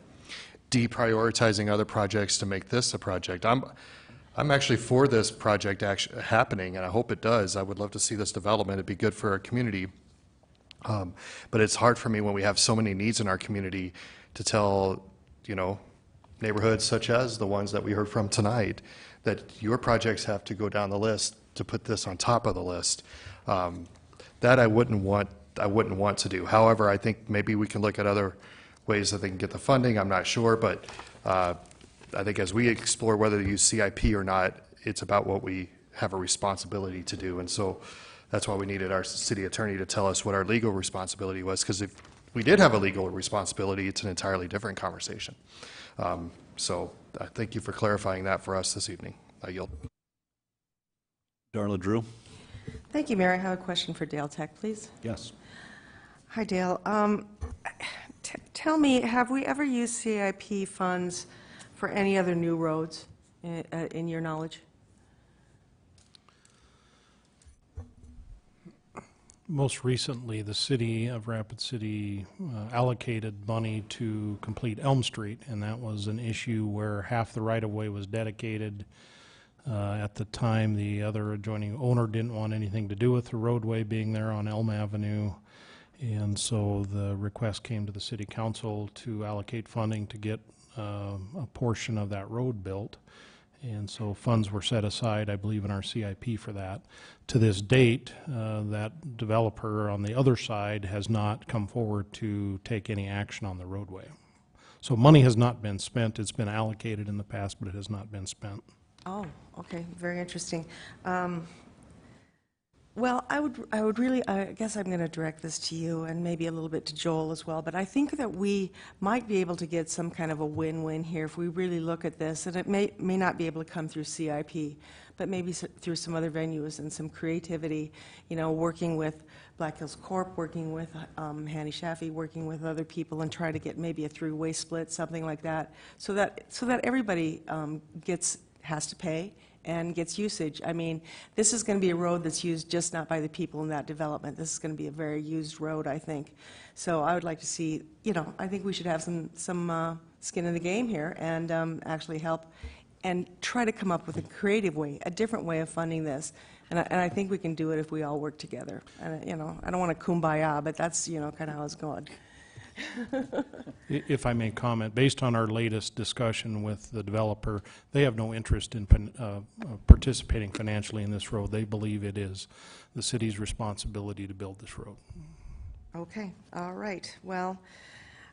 deprioritizing other projects to make this a project. I'm actually for this project happening, and I hope it does. I would love to see this development. It'd be good for our community. But it's hard for me when we have so many needs in our community to tell, neighborhoods such as the ones that we heard from tonight, that your projects have to go down the list to put this on top of the list. That I wouldn't want to do. However, I think maybe we can look at other ways that they can get the funding. I'm not sure, but I think as we explore whether to use CIP or not, it's about what we have a responsibility to do. And so that's why we needed our city attorney to tell us what our legal responsibility was, because if we did have a legal responsibility, it's an entirely different conversation. So thank you for clarifying that for us this evening. I yield. Darla Drew. Thank you, Mayor. I have a question for Dale Tech, please. Yes. Hi, Dale. Tell me, have we ever used CIP funds for any other new roads, in your knowledge? Most recently, the city of Rapid City allocated money to complete Elm Street, and that was an issue where half the right-of-way was dedicated. At the time, the other adjoining owner didn't want anything to do with the roadway being there on Elm Avenue, and so the request came to the city council to allocate funding to get a portion of that road built. And so funds were set aside, I believe, in our CIP for that. To this date, that developer on the other side has not come forward to take any action on the roadway. So money has not been spent. It's been allocated in the past, but it has not been spent. Oh, okay, very interesting. Well, I guess I'm going to direct this to you and maybe a little bit to Joel as well, but I think that we might be able to get some kind of a win-win here if we really look at this, and it may not be able to come through CIP, but maybe through some other venues and some creativity, working with Black Hills Corp., working with Hanny Shaffey, working with other people, and try to get maybe a three-way split, something like that, so that everybody has to pay and gets usage. I mean, this is going to be a road that's used just not by the people in that development. This is going to be a very used road, I think. So I would like to see, I think we should have some skin in the game here and actually help and try to come up with a creative way, a different way of funding this. And I think we can do it if we all work together. And, I don't want to kumbaya, but that's, kind of how it's going. If I may comment, based on our latest discussion with the developer, they have no interest in participating financially in this road. They believe it is the city's responsibility to build this road. Okay, all right. Well,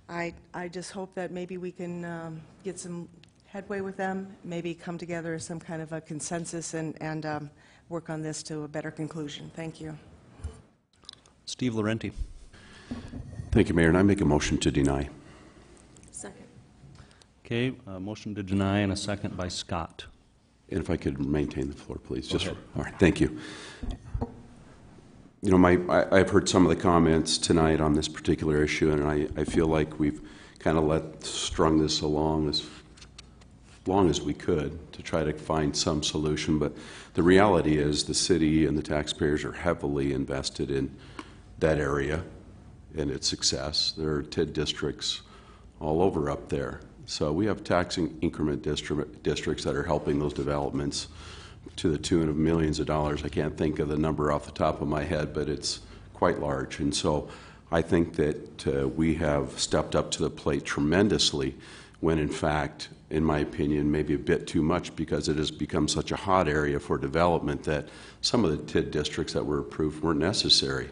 I just hope that maybe we can get some headway with them, maybe come together as some kind of a consensus and work on this to a better conclusion. Thank you. Steve Laurenti. Thank you, Mayor, and I make a motion to deny. Second. Okay, a motion to deny and a second by Scott. And if I could maintain the floor, please. Go ahead. All right, thank you. You know, I've heard some of the comments tonight on this particular issue, and I feel like we've kind of strung this along as long as we could to try to find some solution. But the reality is the city and the taxpayers are heavily invested in that area and its success. There are TID districts all over up there. So we have tax increment districts that are helping those developments to the tune of millions of dollars. I can't think of the number off the top of my head, but it's quite large. And so I think that we have stepped up to the plate tremendously when in fact, in my opinion, maybe a bit too much, because it has become such a hot area for development that some of the TID districts that were approved weren't necessary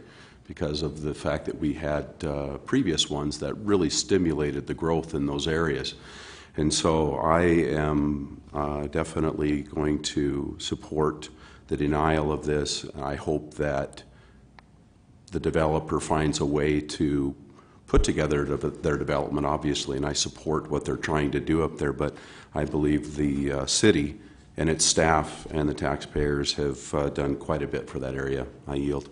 because of the fact that we had previous ones that really stimulated the growth in those areas. And so I am definitely going to support the denial of this. I hope that the developer finds a way to put together their development, obviously, and I support what they're trying to do up there, but I believe the city and its staff and the taxpayers have done quite a bit for that area. I yield.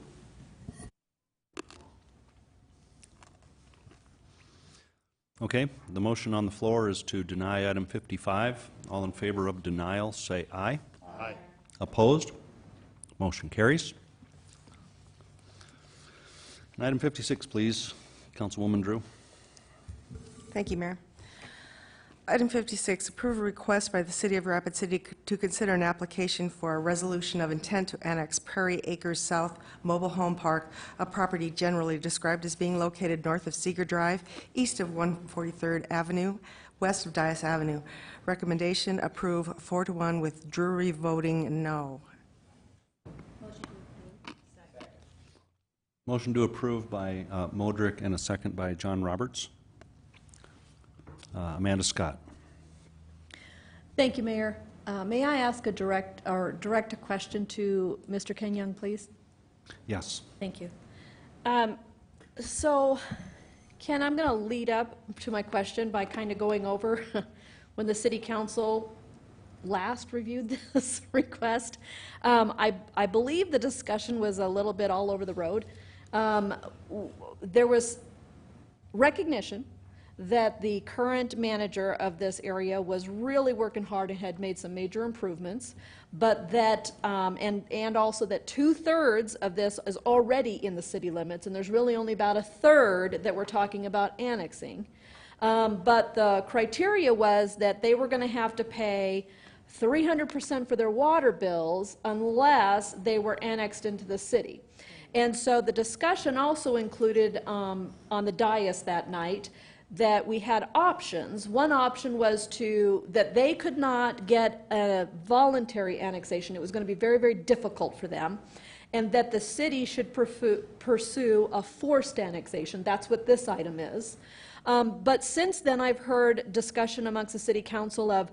Okay, the motion on the floor is to deny item 55. All in favor of denial, say aye. Aye. Opposed? Motion carries. And item 56, please, Councilwoman Drew. Thank you, Mayor. Item 56, approve a request by the City of Rapid City to consider an application for a resolution of intent to annex Prairie Acres South Mobile Home Park, a property generally described as being located north of Seeger Drive, east of 143rd Avenue, west of Dias Avenue. Recommendation, approve 4-1 with Drury voting no. Motion to approve by Modrick and a second by John Roberts. Amanda Scott. Thank you, Mayor. May I ask a direct a question to Mr. Ken Young, please? Yes. Thank you. So, Ken, I'm going to lead up to my question by kind of going over when the City Council last reviewed this request. I believe the discussion was a little bit all over the road. There was recognition that the current manager of this area was really working hard and had made some major improvements, but that, and also that 2/3 of this is already in the city limits, and there's really only about 1/3 that we're talking about annexing. But the criteria was that they were going to have to pay 300% for their water bills unless they were annexed into the city. And so the discussion also included on the dais that night that we had options. One option was that they could not get a voluntary annexation. It was going to be very, very difficult for them, and that the city should pursue a forced annexation. That's what this item is. But since then, I've heard discussion amongst the City Council of,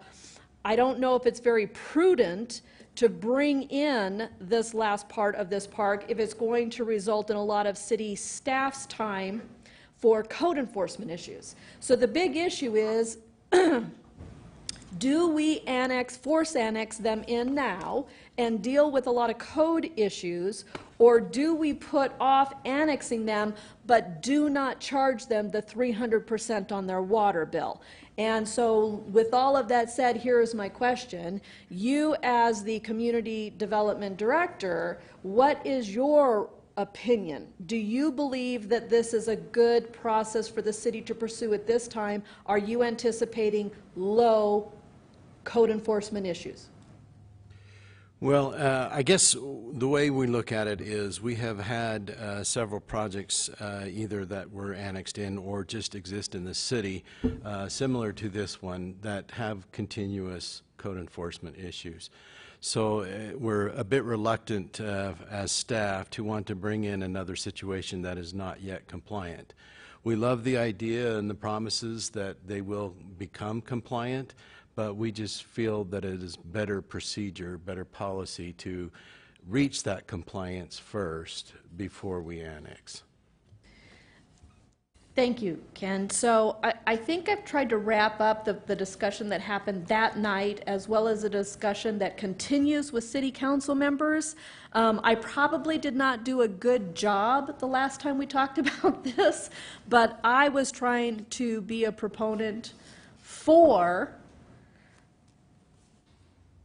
I don't know if it's very prudent to bring in this last part of this park if it's going to result in a lot of city staff's time for code enforcement issues. So the big issue is, do we force annex them in now and deal with a lot of code issues, or do we put off annexing them but do not charge them the 300% on their water bill? And so with all of that said, here is my question. You as the Community Development Director, what is your opinion? Do you believe that this is a good process for the city to pursue at this time? Are you anticipating low code enforcement issues? Well, I guess the way we look at it is we have had several projects either that were annexed in or just exist in the city, similar to this one, that have continuous code enforcement issues. So we're a bit reluctant as staff to want to bring in another situation that is not yet compliant. We love the idea and the promises that they will become compliant, but we just feel that it is better procedure, better policy to reach that compliance first before we annex. Thank you, Ken. So I think I've tried to wrap up the discussion that happened that night, as well as a discussion that continues with city council members. I probably did not do a good job the last time we talked about this, but I was trying to be a proponent for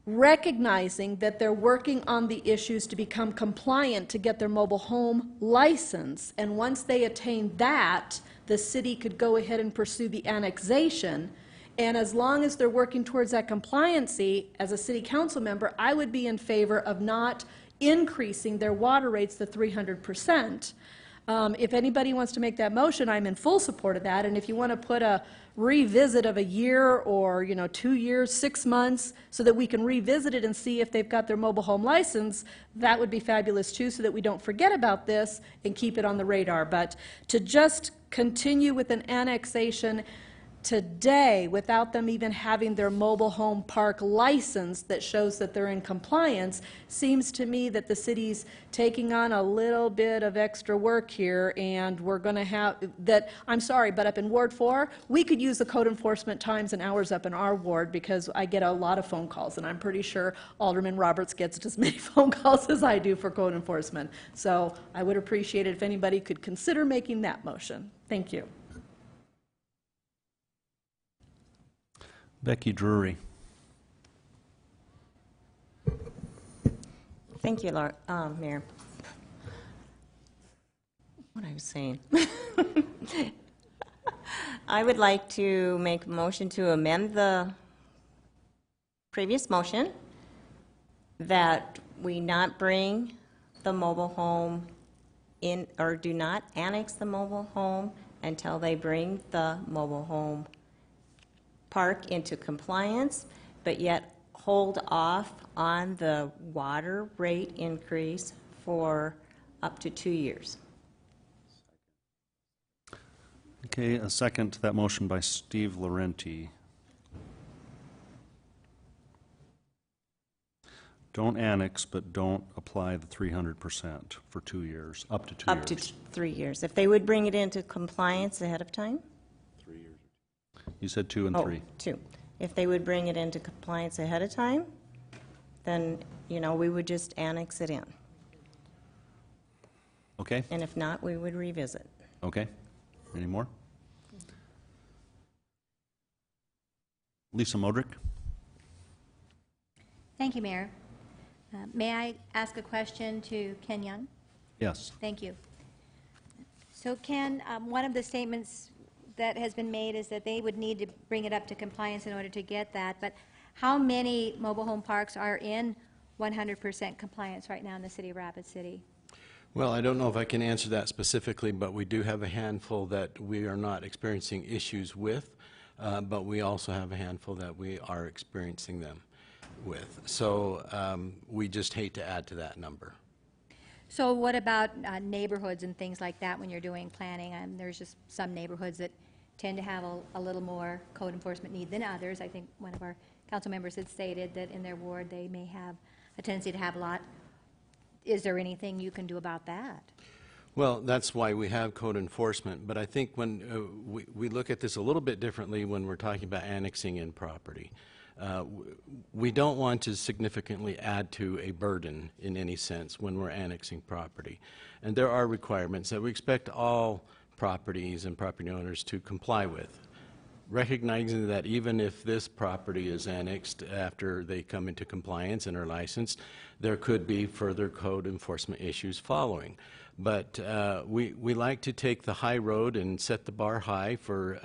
recognizing that they're working on the issues to become compliant to get their mobile home license. And once they attain that, the city could go ahead and pursue the annexation. And as long as they're working towards that compliancy, as a city council member, I would be in favor of not increasing their water rates to 300%. If anybody wants to make that motion, I'm in full support of that. And if you want to put a revisit of a year or 2 years, 6 months, so that we can revisit it and see if they've got their mobile home license, that would be fabulous too, so that we don't forget about this and keep it on the radar. But to just continue with an annexation today without them even having their mobile home park license that shows that they're in compliance seems to me that the city's taking on a little bit of extra work here, and we're going to have that. I'm sorry, but up in Ward 4, we could use the code enforcement times and hours up in our ward, because I get a lot of phone calls, and I'm pretty sure Alderman Roberts gets as many phone calls as I do for code enforcement. So I would appreciate it if anybody could consider making that motion. Thank you. Becky Drury. Thank you, Mayor. What I was saying. I would like to make a motion to amend the previous motion that we not bring the mobile home in, or do not annex the mobile home until they bring the mobile home park into compliance, but yet hold off on the water rate increase for up to 2 years. Okay, a second to that motion by Steve Laurenti. Don't annex, but don't apply the 300% for 2 years, up to 2 years. Up to 3 years. If they would bring it into compliance ahead of time? You said 2 and 3. 2. If they would bring it into compliance ahead of time, then, we would just annex it in. Okay. And if not, we would revisit. Okay. Any more? Lisa Modrick. Thank you, Mayor. May I ask a question to Ken Young? Yes. Thank you. So Ken, one of the statements that has been made is that they would need to bring it up to compliance in order to get that, but how many mobile home parks are in 100% compliance right now in the city of Rapid City? Well, I don't know if I can answer that specifically, but we do have a handful that we are not experiencing issues with, but we also have a handful that we are experiencing them with. So we just hate to add to that number. So what about neighborhoods and things like that when you're doing planning? There's just some neighborhoods that tend to have a little more code enforcement need than others. I think one of our council members had stated that in their ward they may have a tendency to have a lot. Is there anything you can do about that? Well, that's why we have code enforcement, but I think when we look at this a little bit differently when we're talking about annexing in property. We don't want to significantly add to a burden in any sense when we're annexing property. And there are requirements that we expect all properties and property owners to comply with, recognizing that even if this property is annexed after they come into compliance and are licensed, there could be further code enforcement issues following. But we like to take the high road and set the bar high for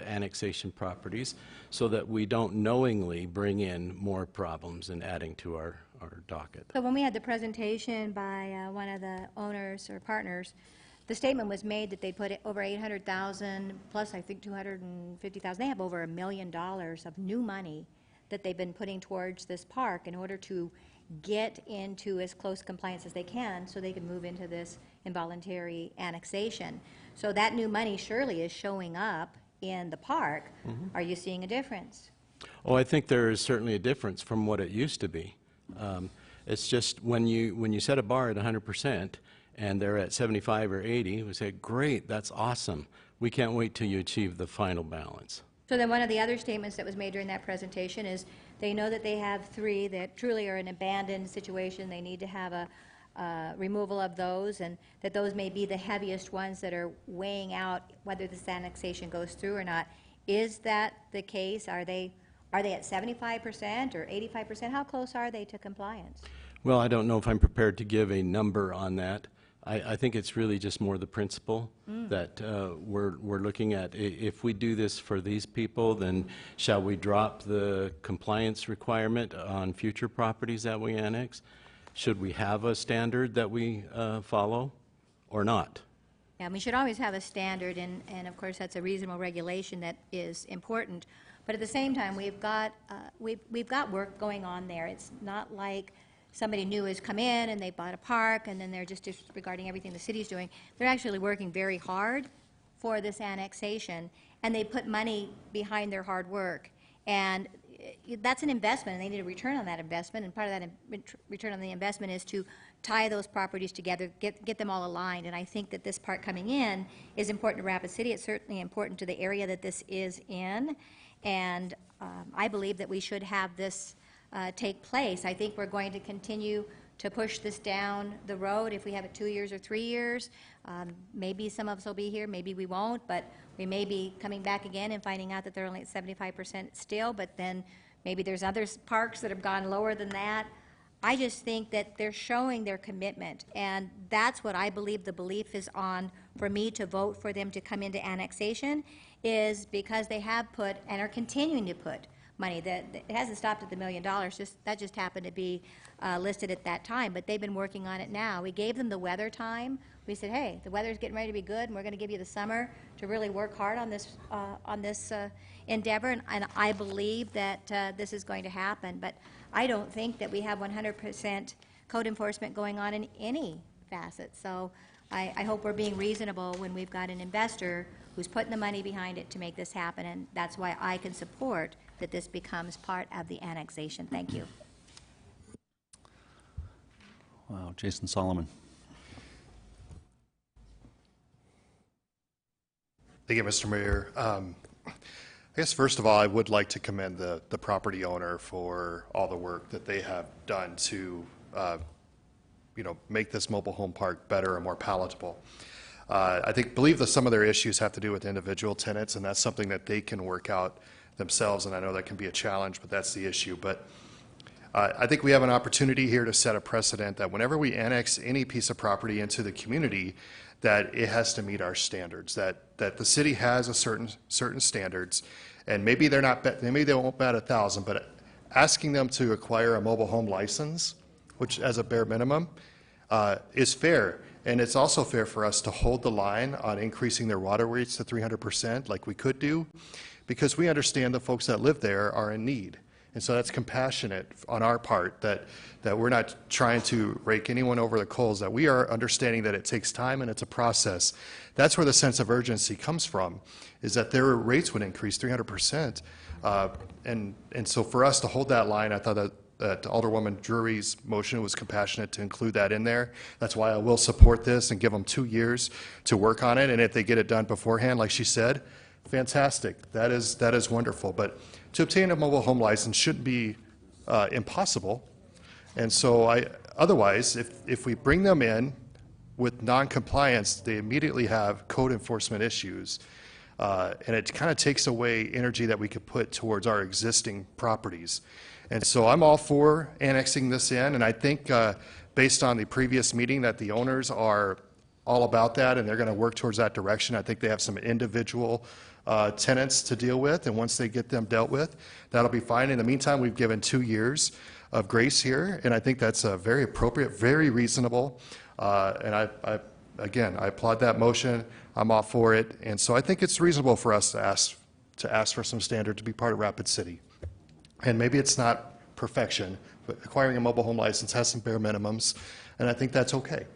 annexation properties so that we don't knowingly bring in more problems and adding to our our docket. So when we had the presentation by one of the owners or partners, the statement was made that they put over 800,000 plus I think 250,000. They have over $1 million of new money that they've been putting towards this park in order to get into as close compliance as they can so they can move into this involuntary annexation. So that new money surely is showing up in the park. Are you seeing a difference? Oh, I think there is certainly a difference from what it used to be. It's just when you set a bar at 100% and they're at 75 or 80, we say, great, that's awesome. We can't wait till you achieve the final balance. So then one of the other statements that was made during that presentation is they know that they have 3 that truly are an abandoned situation. They need to have a removal of those, and that those may be the heaviest ones that are weighing out whether this annexation goes through or not. Is that the case? Are they at 75% or 85%? How close are they to compliance? Well, I don't know if I'm prepared to give a number on that. I think it's really just more the principle that we're looking at. If we do this for these people, then shall we drop the compliance requirement on future properties that we annex? Should we have a standard that we follow or not? Yeah, we should always have a standard, and of course that's a reasonable regulation that is important. But at the same time, we've got work going on there. It's not like somebody new has come in and they bought a park and then they're just disregarding everything the city's doing. They're actually working very hard for this annexation, and they put money behind their hard work. And that's an investment, and they need a return on that investment, and part of that return on the investment is to tie those properties together, get them all aligned. And I think that this part coming in is important to Rapid City. It's certainly important to the area that this is in, and I believe that we should have this take place. I think we're going to continue to push this down the road if we have it 2 years or 3 years. Maybe some of us will be here, maybe we won't, but we may be coming back again and finding out that they're only at 75% still, but then maybe there's other parks that have gone lower than that. I just think that they're showing their commitment, and that's what I believe the belief is on for me to vote for them to come into annexation, is because they have put and are continuing to put money. That it hasn't stopped at the $1 million. That just happened to be listed at that time, but they've been working on it now. We gave them the weather time. We said, hey, the weather's getting ready to be good, and we're going to give you the summer to really work hard on this endeavor, and I believe that this is going to happen. But I don't think that we have 100% code enforcement going on in any facet. So I hope we're being reasonable when we've got an investor who's putting the money behind it to make this happen, and that's why I can support that this becomes part of the annexation. Thank you. Wow, Jason Solomon. Thank you, Mr. Mayor. I guess first of all, I would like to commend the property owner for all the work that they have done to make this mobile home park better and more palatable. I believe that some of their issues have to do with individual tenants, and that's something that they can work out themselves, and I know that can be a challenge, but that's the issue. But I think we have an opportunity here to set a precedent that whenever we annex any piece of property into the community, that it has to meet our standards, that the city has a certain standards, and maybe they won't bat 1,000, but asking them to acquire a mobile home license, which as a bare minimum, is fair. And it's also fair for us to hold the line on increasing their water rates to 300% like we could do, because we understand the folks that live there are in need. And so that's compassionate on our part, that we're not trying to rake anyone over the coals, that we are understanding that it takes time and it's a process. That's where the sense of urgency comes from, is that their rates would increase 300%. And so for us to hold that line, I thought that Alderwoman Drury's motion was compassionate to include that in there. That's why I will support this and give them 2 years to work on it. And if they get it done beforehand, like she said, fantastic. That is wonderful. But to obtain a mobile home license shouldn't be impossible. And so otherwise, if we bring them in with non-compliance, they immediately have code enforcement issues. And it kind of takes away energy that we could put towards our existing properties. And so I'm all for annexing this in, and I think based on the previous meeting that the owners are all about that, and they're going to work towards that direction. I think they have some individual tenants to deal with, and once they get them dealt with, that'll be fine. In the meantime, we've given 2 years of grace here, and I think that's very appropriate, very reasonable. And again, I applaud that motion. I'm all for it, and so I think it's reasonable for us to ask for some standard to be part of Rapid City. And maybe it's not perfection, but acquiring a mobile home license has some bare minimums, and I think that's okay.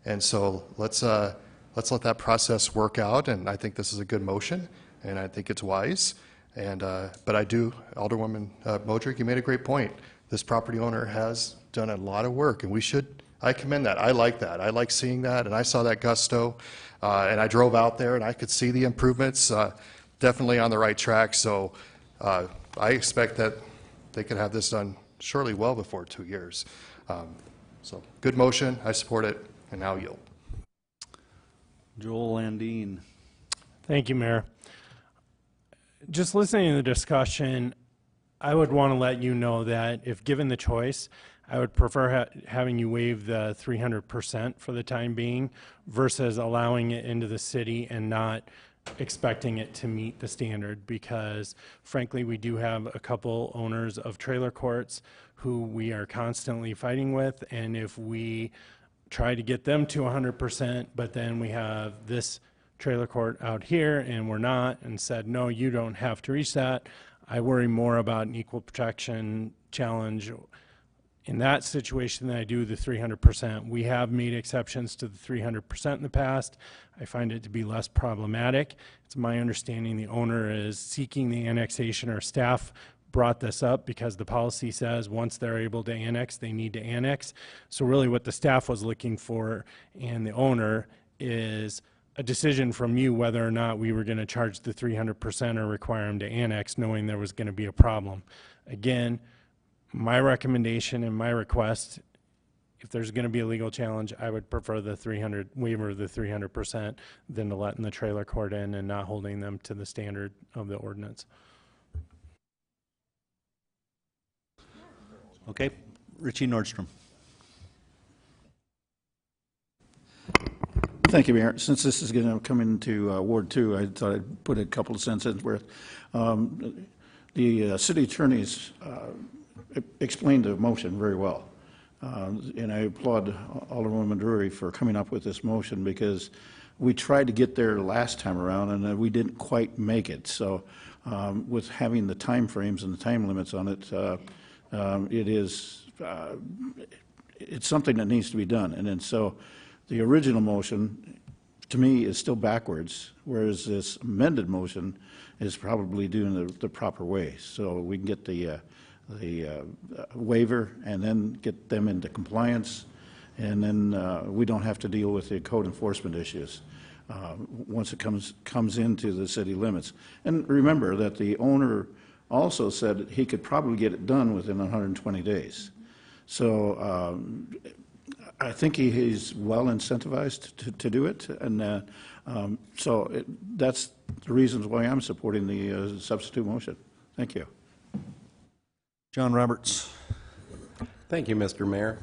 And so let's let that process work out, and I think this is a good motion, and I think it's wise. And but I do, Alderwoman Modrick, you made a great point. This property owner has done a lot of work, and I commend that. I like that. I like seeing that, and I saw that gusto, and I drove out there, and I could see the improvements, definitely on the right track. So I expect that they could have this done surely well before 2 years. So good motion. I support it, and now yield. Joel Landine. Thank you, Mayor. Just listening to the discussion, I would want to let you know that if given the choice, I would prefer having you waive the 300% for the time being versus allowing it into the city and not expecting it to meet the standard, because frankly we do have a couple owners of trailer courts who we are constantly fighting with, and if we try to get them to 100% but then we have this trailer court out here and we're not, and said no, you don't have to reach that, I worry more about an equal protection challenge in that situation than I do the 300%. We have made exceptions to the 300% in the past. I find it to be less problematic. It's my understanding the owner is seeking the annexation, or staff brought this up because the policy says once they're able to annex, they need to annex. So really what the staff was looking for and the owner is a decision from you whether or not we were going to charge the 300% or require them to annex, knowing there was going to be a problem. Again, my recommendation and my request, if there's going to be a legal challenge, I would prefer the waiver of the 300% than to letting the trailer court in and not holding them to the standard of the ordinance. Okay, Richie Nordstrom. Thank you, Mayor. Since this is going to come into Ward 2, I thought I'd put a couple of cents worth. The city attorneys explained the motion very well. And I applaud Alderwoman Drury for coming up with this motion, because we tried to get there last time around and we didn't quite make it. So with having the time frames and the time limits on it, it's something that needs to be done. And then so the original motion, to me, is still backwards, whereas this amended motion is probably doing the proper way. So we can get the waiver and then get them into compliance, and then we don't have to deal with the code enforcement issues once it comes into the city limits. And remember that the owner also said he could probably get it done within 120 days. So I think he's well incentivized to do it, and that's the reasons why I'm supporting the substitute motion. Thank you. John Roberts. Thank you, Mr. Mayor.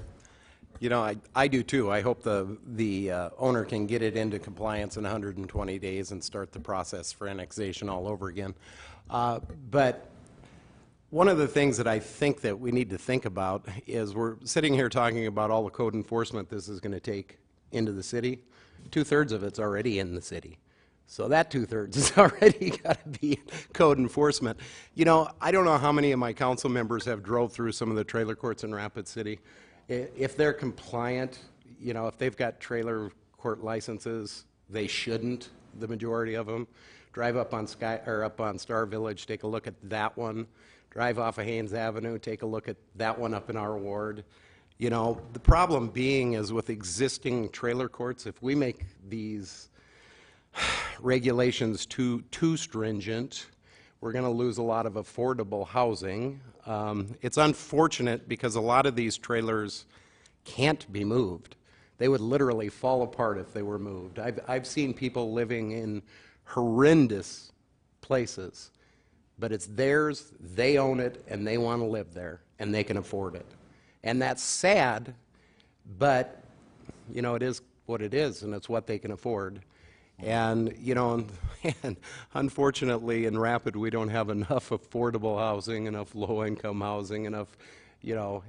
You know, I do too. I hope the owner can get it into compliance in 120 days and start the process for annexation all over again. But one of the things that I think that we need to think about is we're sitting here talking about all the code enforcement this is going to take into the city. 2/3 of it's already in the city. So that 2/3 has already got to be code enforcement. You know, I don't know how many of my council members have drove through some of the trailer courts in Rapid City. If they're compliant, you know, if they've got trailer court licenses, they shouldn't, the majority of them. Drive up on Star Village, take a look at that one. Drive off of Haynes Avenue, take a look at that one up in our ward. You know, the problem being is with existing trailer courts, if we make these regulations too stringent, we're going to lose a lot of affordable housing. It's unfortunate because a lot of these trailers can't be moved. They would literally fall apart if they were moved. I've seen people living in horrendous places, but it's theirs, they own it, and they want to live there, and they can afford it. And that's sad, but, you know, it is what it is, and it's what they can afford. And, you know, and unfortunately in Rapid, we don't have enough affordable housing, enough low-income housing, enough, you know,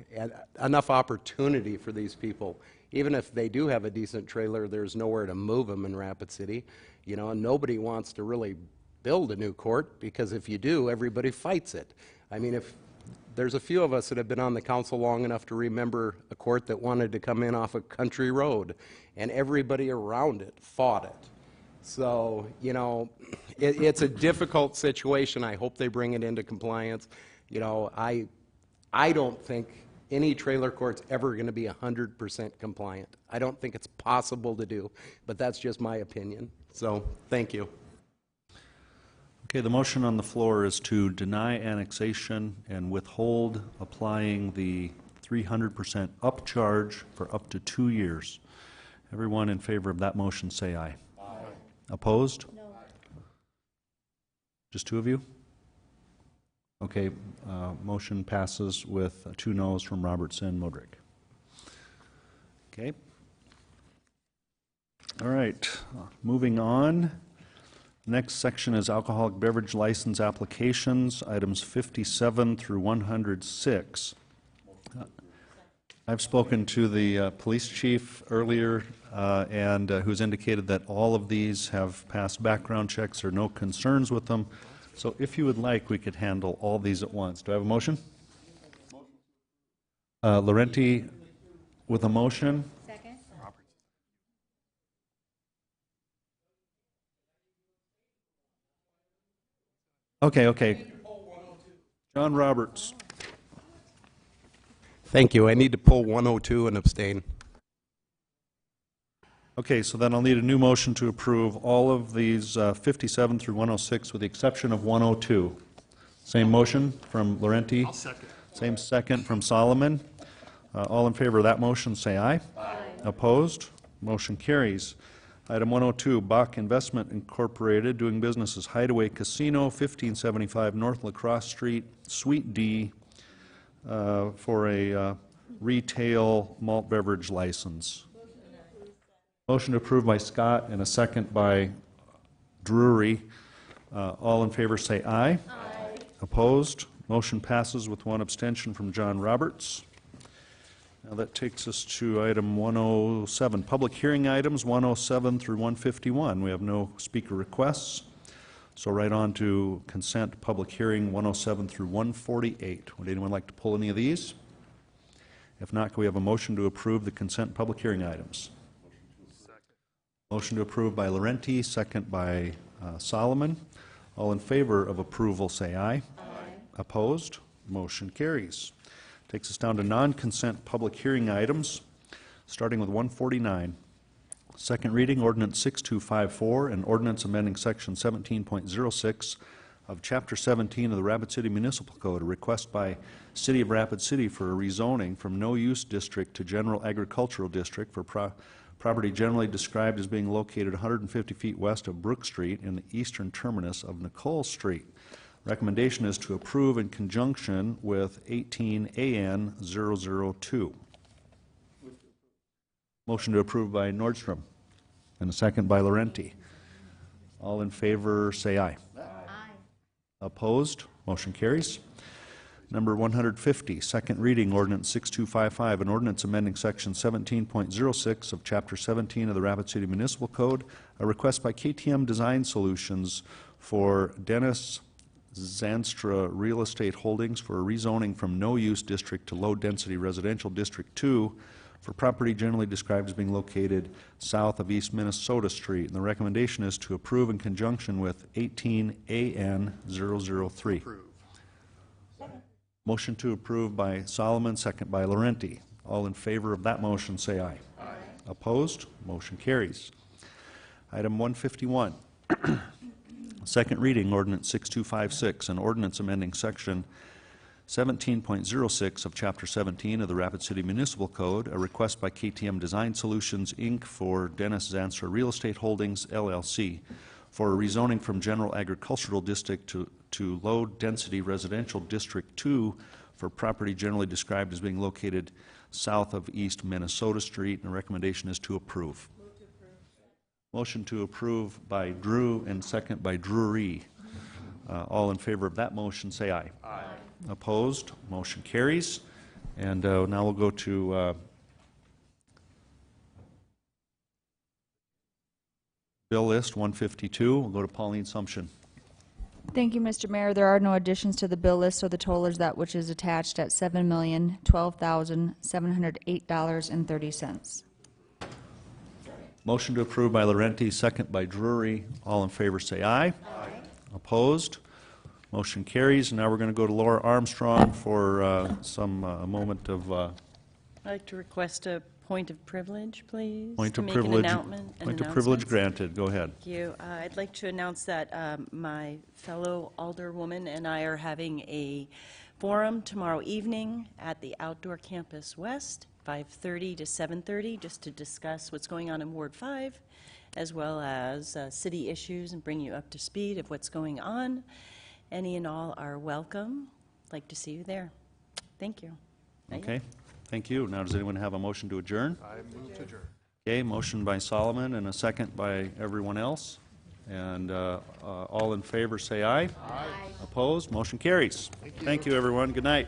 enough opportunity for these people. Even if they do have a decent trailer, there's nowhere to move them in Rapid City, you know, and nobody wants to really build a new court, because if you do, everybody fights it. I mean, if there's a few of us that have been on the council long enough to remember a court that wanted to come in off a country road, and everybody around it fought it. So, you know, it's a difficult situation. I hope they bring it into compliance. You know, I don't think any trailer court's ever going to be 100% compliant. I don't think it's possible to do, but that's just my opinion. So, thank you. Okay, the motion on the floor is to deny annexation and withhold applying the 300% upcharge for up to 2 years. Everyone in favor of that motion say aye. Aye. Opposed? No. Just two of you? Okay, motion passes with 2 noes from Robertson and Modrick. Okay. All right, moving on. Next section is alcoholic beverage license applications, items 57 through 106. I've spoken to the police chief earlier, and who's indicated that all of these have passed background checks. There are no concerns with them. So if you would like, we could handle all these at once. Do I have a motion? Laurenti with a motion. Second. Okay. John Roberts. Thank you. I need to pull 102 and abstain. Okay, so then I'll need a new motion to approve all of these 57 through 106 with the exception of 102. Same motion from Laurenti. I'll second. Same second from Solomon. All in favor of that motion say aye. Aye. Opposed? Motion carries. Item 102, Bach Investment Incorporated, doing business as Hideaway Casino, 1575 North LaCrosse Street, Suite D, for a retail malt beverage license. Motion to approve by Scott and a second by Drury. All in favor say aye. Aye. Opposed? Motion passes with 1 abstention from John Roberts. Now that takes us to item 107, public hearing items 107 through 151. We have no speaker requests. So right on to consent public hearing 107 through 148. Would anyone like to pull any of these? If not, can we have a motion to approve the consent public hearing items? Motion to approve by Laurenti, second by Solomon. All in favor of approval say aye. Aye. Opposed? Motion carries. Takes us down to non-consent public hearing items, starting with 149. Second reading, ordinance 6254, an ordinance amending section 17.06 of chapter 17 of the Rapid City Municipal Code, a request by City of Rapid City for a rezoning from no-use district to general agricultural district for property generally described as being located 150 feet west of Brook Street in the eastern terminus of Nicole Street. Recommendation is to approve in conjunction with 18 AN 002. Motion to approve by Nordstrom and a second by Laurenti. All in favor say aye. Aye. Opposed? Motion carries. Number 150, second reading, ordinance 6255, an ordinance amending section 17.06 of chapter 17 of the Rapid City Municipal Code, a request by KTM Design Solutions for Dennis Zanstra Real Estate Holdings for a rezoning from no-use district to low-density residential district 2 for property generally described as being located south of East Minnesota Street. And the recommendation is to approve in conjunction with 18 AN 003. Motion to approve by Solomon, second by Laurenti. All in favor of that motion say aye. Aye. Opposed? Motion carries. Item 151. Second reading, ordinance 6256, an ordinance amending section 17.06 of chapter 17 of the Rapid City Municipal Code, a request by KTM Design Solutions, Inc. for Dennis Zanstra Real Estate Holdings, LLC, for a rezoning from general agricultural district to low-density residential district 2 for property generally described as being located south of East Minnesota Street, and the recommendation is to approve. Motion to approve by Drew and second by Drury. All in favor of that motion, say aye. Aye. Opposed? Motion carries. And now we'll go to Bill List 152. We'll go to Pauline Sumption. Thank you, Mr. Mayor. There are no additions to the bill list, so the total is that which is attached at $7,012,708.30. Motion to approve by Laurenti, second by Drury. All in favor say aye. Aye. Opposed? Motion carries. And now we're going to go to Laura Armstrong for a moment of I'd like to request a point of privilege, please. point of to make privilege. an Point of privilege granted. Go ahead. Thank you. I'd like to announce that my fellow alderwoman and I are having a forum tomorrow evening at the Outdoor Campus West, 5:30 to 7:30, just to discuss what's going on in Ward 5, as well as city issues and bring you up to speed of what's going on. Any and all are welcome. I'd like to see you there. Thank you. Okay. Thank you. Now, does anyone have a motion to adjourn? I move to adjourn. Okay, motion by Solomon and a second by everyone else. And all in favor say aye. Aye. Opposed? Motion carries. Thank you, everyone. Good night.